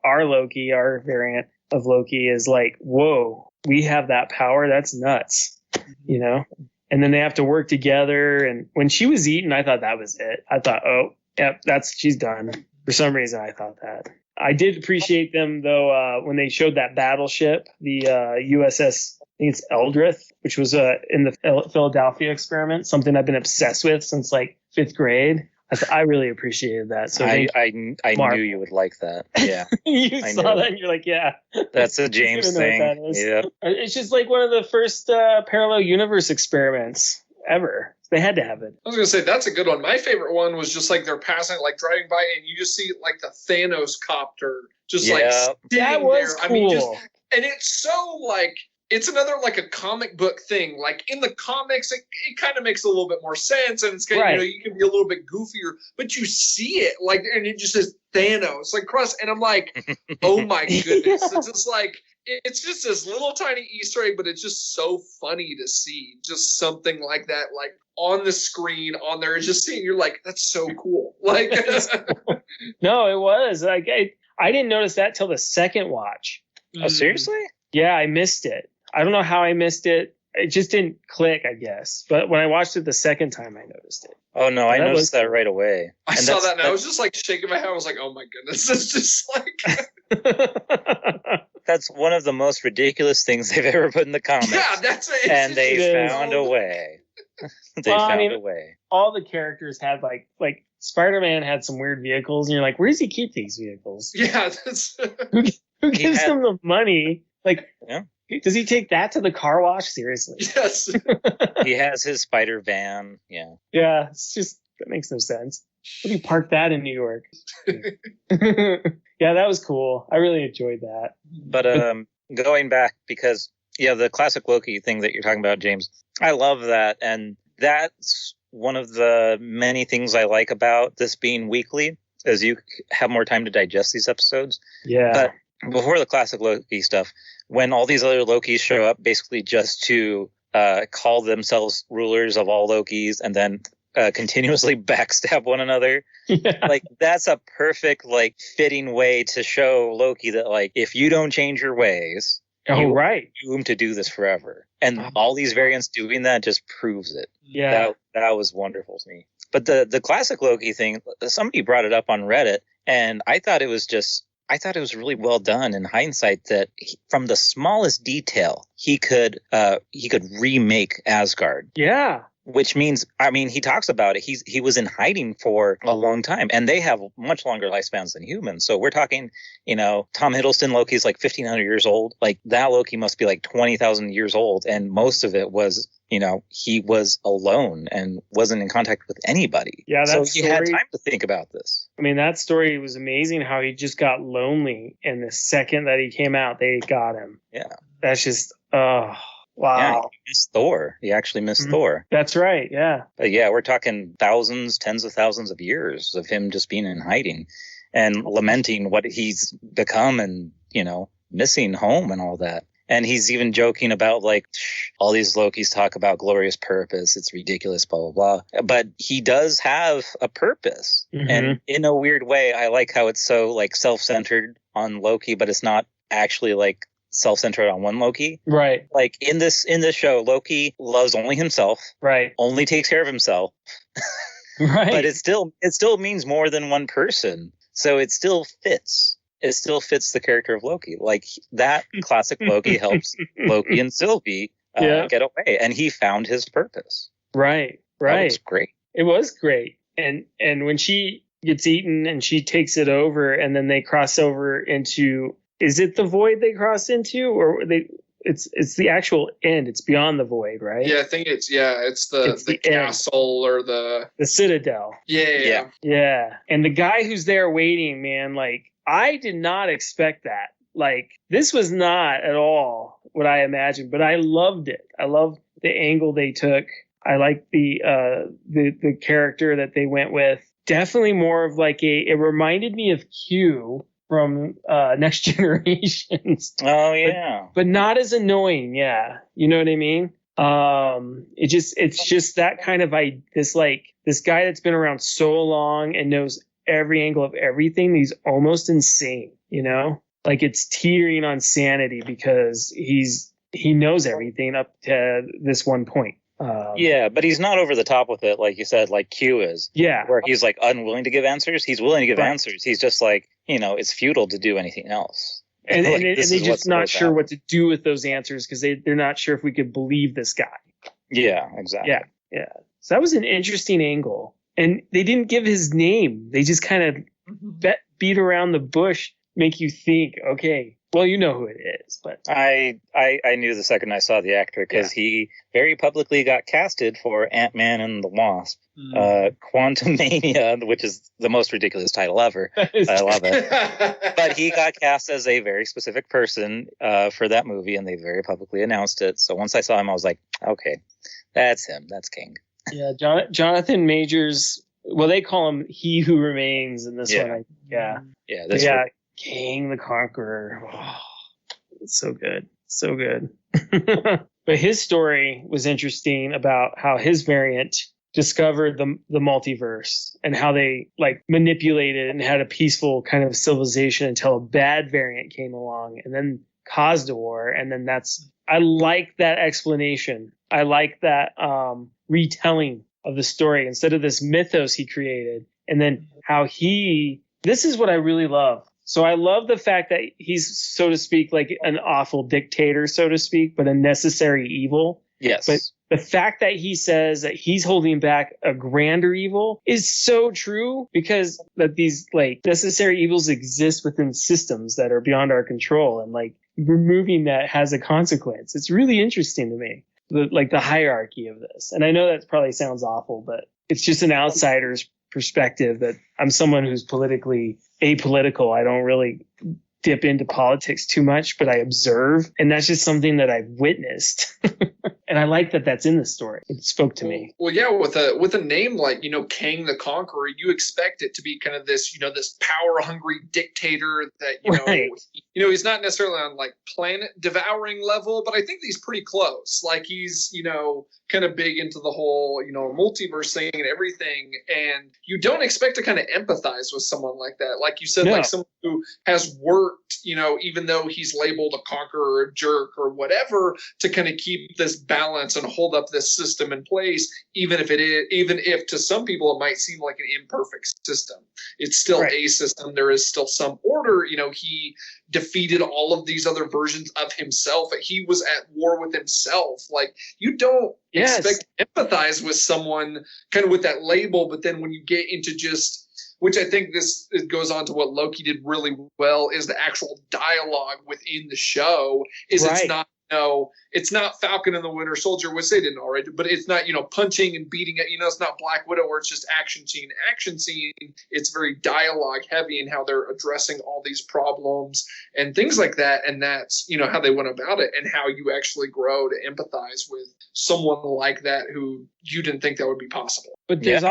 [SPEAKER 1] our Loki, our variant of Loki, is like, whoa, we have that power. That's nuts, you know. And then they have to work together. And when she was eaten, I thought that was it. I thought, oh, yep, she's done. For some reason, I thought that. I did appreciate them though when they showed that battleship, the USS. I think it's Eldrith, which was in the Philadelphia experiment, something I've been obsessed with since like 5th grade. I really appreciated that. So
[SPEAKER 2] I knew you would like that. Yeah,
[SPEAKER 1] you saw that and you're like, yeah,
[SPEAKER 2] that's a James thing. Yeah,
[SPEAKER 1] it's just like one of the first parallel universe experiments ever. They had to have it.
[SPEAKER 3] I was gonna say that's a good one. My favorite one was just like they're passing, like driving by, and you just see like the Thanos copter just like sitting
[SPEAKER 1] that was
[SPEAKER 3] there.
[SPEAKER 1] Cool.
[SPEAKER 3] I mean, and it's so like. It's another like a comic book thing. Like in the comics, it kind of makes a little bit more sense, and it's kind of, you know, you can be a little bit goofier, but you see it like, and it just says Thanos like cross, and I'm like, oh my goodness, it's just like it's just this little tiny Easter egg, but it's just so funny to see just something like that like on the screen on there. It's just seeing, you're like, that's so cool. Like,
[SPEAKER 1] no, it was like I didn't notice that till the second watch.
[SPEAKER 2] Oh, seriously?
[SPEAKER 1] Yeah, I missed it. I don't know how I missed it. It just didn't click, I guess. But when I watched it the second time, I noticed it.
[SPEAKER 2] Oh, no, I noticed that right away.
[SPEAKER 3] I saw that, and I was just like shaking my head. I was like, oh my goodness. It's just like...
[SPEAKER 2] That's one of the most ridiculous things they've ever put in the comics.
[SPEAKER 3] Yeah, that's it.
[SPEAKER 2] And they found a way. A way.
[SPEAKER 1] All the characters had like Spider-Man had some weird vehicles, and you're like, where does he keep these vehicles?
[SPEAKER 3] Yeah, that's...
[SPEAKER 1] Who gives him the money? Like,
[SPEAKER 2] yeah.
[SPEAKER 1] Does he take that to the car wash? Seriously?
[SPEAKER 3] Yes.
[SPEAKER 2] He has his spider van. Yeah.
[SPEAKER 1] Yeah, it's just, that makes no sense. Where do you park that in New York? Yeah, that was cool. I really enjoyed that.
[SPEAKER 2] But going back, because the classic Loki thing that you're talking about, James, I love that, and that's one of the many things I like about this being weekly, is you have more time to digest these episodes.
[SPEAKER 1] Yeah.
[SPEAKER 2] But before the classic Loki stuff, when all these other Lokis show up basically just to call themselves rulers of all Lokis and then continuously backstab one another, like that's a perfect like fitting way to show Loki that like if you don't change your ways, you're doomed to do this forever. And all these variants doing that just proves it.
[SPEAKER 1] Yeah,
[SPEAKER 2] that was wonderful to me. But the classic Loki thing, somebody brought it up on Reddit, and I thought it was really well done in hindsight that from the smallest detail he could remake Asgard.
[SPEAKER 1] Yeah.
[SPEAKER 2] Which means, I mean, he talks about it. He was in hiding for a long time, and they have much longer lifespans than humans. So we're talking, Tom Hiddleston Loki's like 1,500 years old. Like that Loki must be like 20,000 years old, and most of it was, he was alone and wasn't in contact with anybody.
[SPEAKER 1] Yeah,
[SPEAKER 2] so he had time to think about this.
[SPEAKER 1] I mean, that story was amazing. How he just got lonely, and the second that he came out, they got him.
[SPEAKER 2] Yeah,
[SPEAKER 1] that's just wow.
[SPEAKER 2] Yeah, he missed Thor. He actually missed Thor.
[SPEAKER 1] That's right, yeah.
[SPEAKER 2] But yeah, we're talking thousands, tens of thousands of years of him just being in hiding and lamenting what he's become and, missing home and all that. And he's even joking about like, all these Lokis talk about glorious purpose. It's ridiculous, blah, blah, blah. But he does have a purpose. Mm-hmm. And in a weird way, I like how it's so like self-centered on Loki, but it's not actually like self-centered on one Loki.
[SPEAKER 1] Right.
[SPEAKER 2] Like in this show, Loki loves only himself.
[SPEAKER 1] Right.
[SPEAKER 2] Only takes care of himself.
[SPEAKER 1] Right.
[SPEAKER 2] But it still means more than one person. So it still fits. it still fits the character of Loki. Like that classic Loki helps Loki and Sylvie get away, and he found his purpose.
[SPEAKER 1] Right.
[SPEAKER 2] That was great.
[SPEAKER 1] It was great. And when she gets eaten and she takes it over, and then they cross over into, is it the void they cross into, or it's the actual end? It's beyond the void, right?
[SPEAKER 3] Yeah, I think it's the castle or the
[SPEAKER 1] citadel. Yeah. And the guy who's there waiting, man, like I did not expect that. Like this was not at all what I imagined, but I loved it. I loved the angle they took. I like the character that they went with. Definitely more of like it reminded me of Q from Next Generations.
[SPEAKER 2] Oh yeah.
[SPEAKER 1] But not as annoying, yeah. You know what I mean? It's just that kind of this guy that's been around so long and knows every angle of everything. He's almost insane, you know? Like it's teetering on sanity because he knows everything up to this one point.
[SPEAKER 2] Yeah, but he's not over the top with it, like you said, like Q is.
[SPEAKER 1] Yeah.
[SPEAKER 2] Where he's like unwilling to give answers. He's willing to give answers. He's just like, it's futile to do anything else.
[SPEAKER 1] And,
[SPEAKER 2] like,
[SPEAKER 1] and they're just not sure what to do with those answers because they're not sure if we could believe this guy.
[SPEAKER 2] Yeah, exactly.
[SPEAKER 1] Yeah. So that was an interesting angle. And they didn't give his name. They just kind of beat around the bush, make you think, okay, well, you know who it is. But
[SPEAKER 2] I knew the second I saw the actor because he very publicly got casted for Ant-Man and the Wasp. Quantumania, which is the most ridiculous title ever. I love it. But he got cast as a very specific person for that movie, and they very publicly announced it. So once I saw him, I was like, okay, that's him. That's King.
[SPEAKER 1] Yeah, Jonathan Majors. Well, they call him He Who Remains in this one. Yeah. King the Conqueror. Oh, it's so good. So good. But his story was interesting about how his variant discovered the multiverse and how they like manipulated and had a peaceful kind of civilization until a bad variant came along and then caused a war. And then I like that explanation. I like that retelling of the story instead of this mythos he created. And then how this is what I really love. So I love the fact that he's, so to speak, like an awful dictator, so to speak, but a necessary evil.
[SPEAKER 2] Yes.
[SPEAKER 1] But the fact that he says that he's holding back a grander evil is so true because that these like necessary evils exist within systems that are beyond our control. And like removing that has a consequence. It's really interesting to me, the hierarchy of this. And I know that probably sounds awful, but it's just an outsider's perspective that I'm someone who's politically apolitical. I don't really dip into politics too much, but I observe. And that's just something that I've witnessed. And I like that that's in the story. It spoke to me.
[SPEAKER 3] Well, yeah, with a name like, Kang the Conqueror, you expect it to be kind of this, this power hungry dictator that, he's not necessarily on like planet devouring level, but I think he's pretty close. Like he's, kind of big into the whole, multiverse thing and everything. And you don't expect to kind of empathize with someone like that. Like you said, like someone who has worked, even though he's labeled a conqueror or a jerk or whatever, to kind of keep this balance and hold up this system in place, even if to some people it might seem like an imperfect system. It's still a system. There is still some order. He defeated all of these other versions of himself. He was at war with himself. Like you don't expect to empathize with someone kind of with that label, but then when you get into which I think it goes on to what Loki did really well, is the actual dialogue within the show. It's not it's not Falcon and the Winter Soldier, which they didn't already, but it's not, punching and beating it. It's not Black Widow where it's just action scene. It's very dialogue heavy in how they're addressing all these problems and things like that. And that's, how they went about it and how you actually grow to empathize with someone like that who you didn't think that would be possible.
[SPEAKER 1] But he's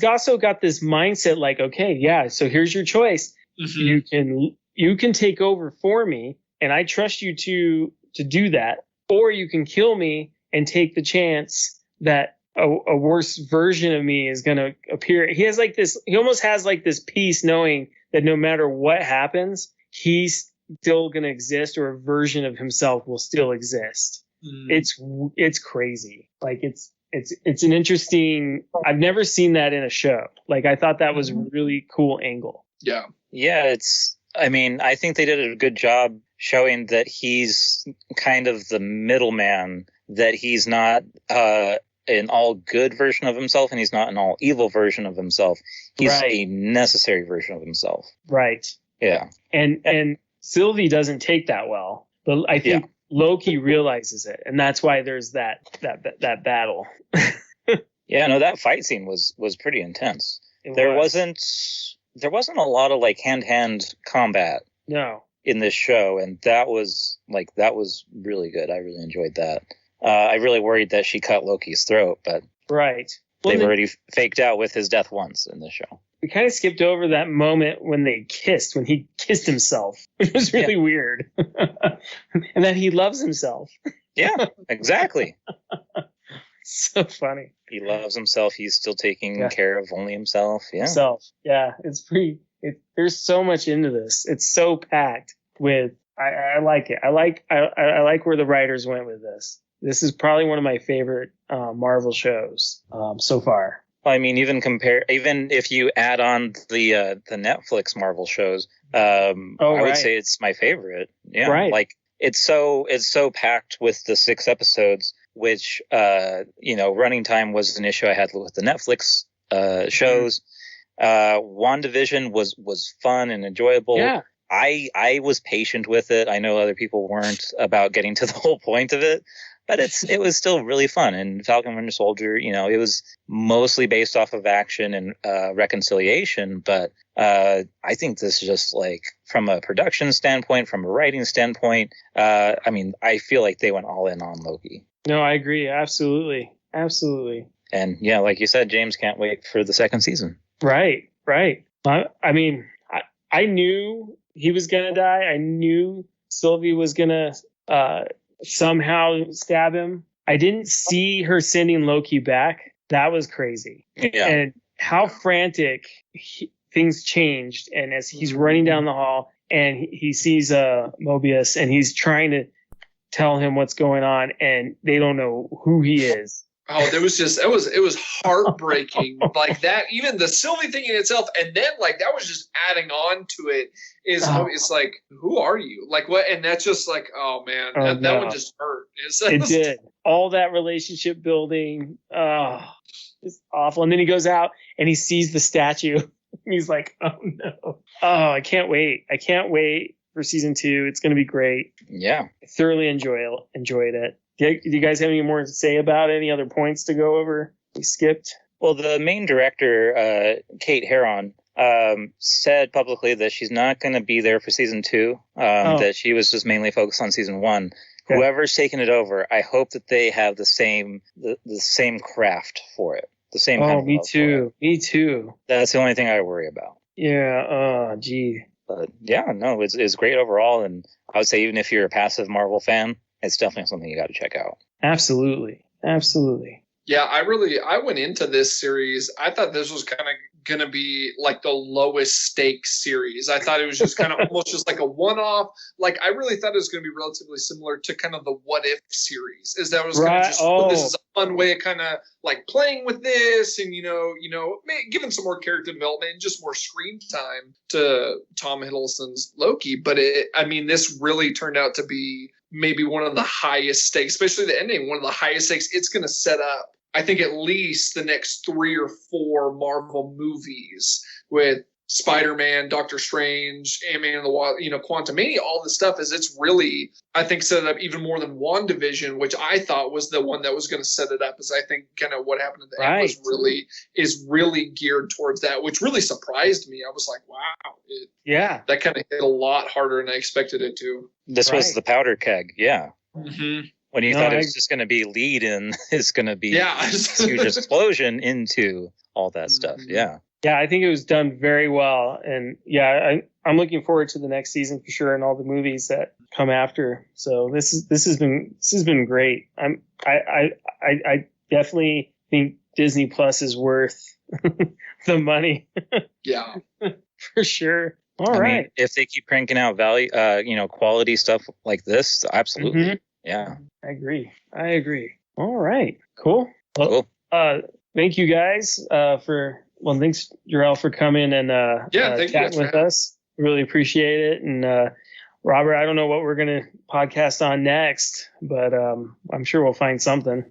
[SPEAKER 1] also got this mindset like, okay, so here's your choice. Mm-hmm. You can take over for me and I trust you to do that, or you can kill me and take the chance that a worse version of me is going to appear. He almost has like this peace knowing that no matter what happens, he's still going to exist, or a version of himself will still exist. It's crazy. Like it's an interesting, I've never seen that in a show. Like I thought that was a really cool angle.
[SPEAKER 3] Yeah.
[SPEAKER 2] Yeah, it's I mean, I think they did a good job showing that he's kind of the middleman, that he's not an all good version of himself and he's not an all evil version of himself. He's a necessary version of himself.
[SPEAKER 1] Right.
[SPEAKER 2] Yeah.
[SPEAKER 1] And Sylvie doesn't take that well, but I think Loki realizes it, and that's why there's that battle.
[SPEAKER 2] Yeah, no, that fight scene was pretty intense. There wasn't a lot of like hand-to-hand combat.
[SPEAKER 1] No.
[SPEAKER 2] In this show, and that was really good. I really enjoyed that. I really worried that she cut Loki's throat, but they've already faked out with his death once in this show.
[SPEAKER 1] We kind of skipped over that moment when he kissed himself, which was really weird. And that he loves himself. Yeah,
[SPEAKER 2] exactly.
[SPEAKER 1] So funny.
[SPEAKER 2] He loves himself. He's still taking care of only himself. Yeah.
[SPEAKER 1] Yeah, it's pretty. There's so much into this. It's so packed with. I like it. I like where the writers went with this. This is probably one of my favorite Marvel shows so far.
[SPEAKER 2] I mean, even if you add on the Netflix Marvel shows, I would say it's my favorite. Yeah, like it's so packed with the 6 episodes, which running time was an issue I had with the Netflix shows. WandaVision was fun and enjoyable. Yeah. I was patient with it. I know other people weren't about getting to the whole point of it, but it was still really fun. And Falcon Winter Soldier, it was mostly based off of action and reconciliation. But I think this is just like from a production standpoint, from a writing standpoint. I mean, I feel like they went all in on Loki.
[SPEAKER 1] No, I agree. Absolutely.
[SPEAKER 2] And yeah, like you said, James can't wait for the 2nd season.
[SPEAKER 1] Right. I mean, I knew he was going to die. I knew Sylvie was going to somehow stab him. I didn't see her sending Loki back. That was crazy. Yeah. And how frantic things changed. And as he's running down the hall and he sees Mobius and he's trying to tell him what's going on and they don't know who he is.
[SPEAKER 3] Oh, it was heartbreaking. Like that, even the Sylvie thing in itself, and then like that was just adding on to it. It's like, who are you? Like what? And that's just like, oh man, that one just hurt.
[SPEAKER 1] It did. All that relationship building. Oh, it's awful. And then he goes out and he sees the statue. He's like, oh no. Oh, I can't wait. For season 2. It's going to be great.
[SPEAKER 2] Yeah.
[SPEAKER 1] I thoroughly enjoyed it. Do you guys have any more to say about it? Any other points to go over? We skipped.
[SPEAKER 2] Well, the main director, Kate Herron, said publicly that she's not going to be there for season 2. That she was just mainly focused on season 1. Okay. Whoever's taking it over, I hope that they have the same craft for it. The same.
[SPEAKER 1] Oh, me too. Me too.
[SPEAKER 2] That's the only thing I worry about.
[SPEAKER 1] Yeah. Oh, gee.
[SPEAKER 2] But yeah, no, it's great overall, and I would say even if you're a passive Marvel fan, it's definitely something you got to check out.
[SPEAKER 1] Absolutely.
[SPEAKER 3] Yeah, I went into this series. I thought this was kind of going to be like the lowest stakes series. I thought it was just kind of almost just like a one-off. Like I really thought it was going to be relatively similar to kind of the What If series. Is that it was kind of just this is a fun way of kind of like playing with this and giving some more character development and just more screen time to Tom Hiddleston's Loki. But this really turned out to be maybe one of the highest stakes, especially the ending, one of the highest stakes. It's going to set up, I think, at least the next 3 or 4 Marvel movies with Spider-Man, Doctor Strange, Ant-Man and the Wasp, Quantumania, all this stuff it's really, I think, set it up even more than WandaVision, which I thought was the one that was going to set it up, as I think kind of what happened at the end is really geared towards that, which really surprised me. I was like, wow. That kind of hit a lot harder than I expected it to.
[SPEAKER 2] This was the powder keg. Yeah. Mm-hmm. When you thought it was just going to be lead in, it's going to be this huge explosion into all that stuff. Yeah.
[SPEAKER 1] Yeah, I think it was done very well. And yeah, I'm looking forward to the next season for sure and all the movies that come after. So this has been great. I definitely think Disney Plus is worth the money.
[SPEAKER 3] Yeah.
[SPEAKER 1] For sure.
[SPEAKER 2] I mean, if they keep cranking out value, quality stuff like this, absolutely. Mm-hmm. Yeah.
[SPEAKER 1] I agree. All right. Cool. Well, thank you guys thanks Jarrell for coming and chatting with us. Really appreciate it. And Robert, I don't know what we're going to podcast on next, but I'm sure we'll find something.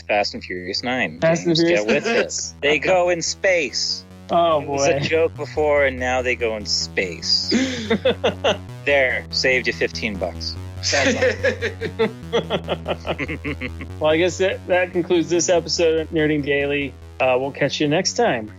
[SPEAKER 2] Fast and Furious 9.
[SPEAKER 1] Fast and Furious.
[SPEAKER 2] Get with it. They go in space.
[SPEAKER 1] Oh,
[SPEAKER 2] It
[SPEAKER 1] boy.
[SPEAKER 2] was a joke before, and now they go in space. There, saved you $15.
[SPEAKER 1] Well, I guess that concludes this episode of Nerding Daily. We'll catch you next time.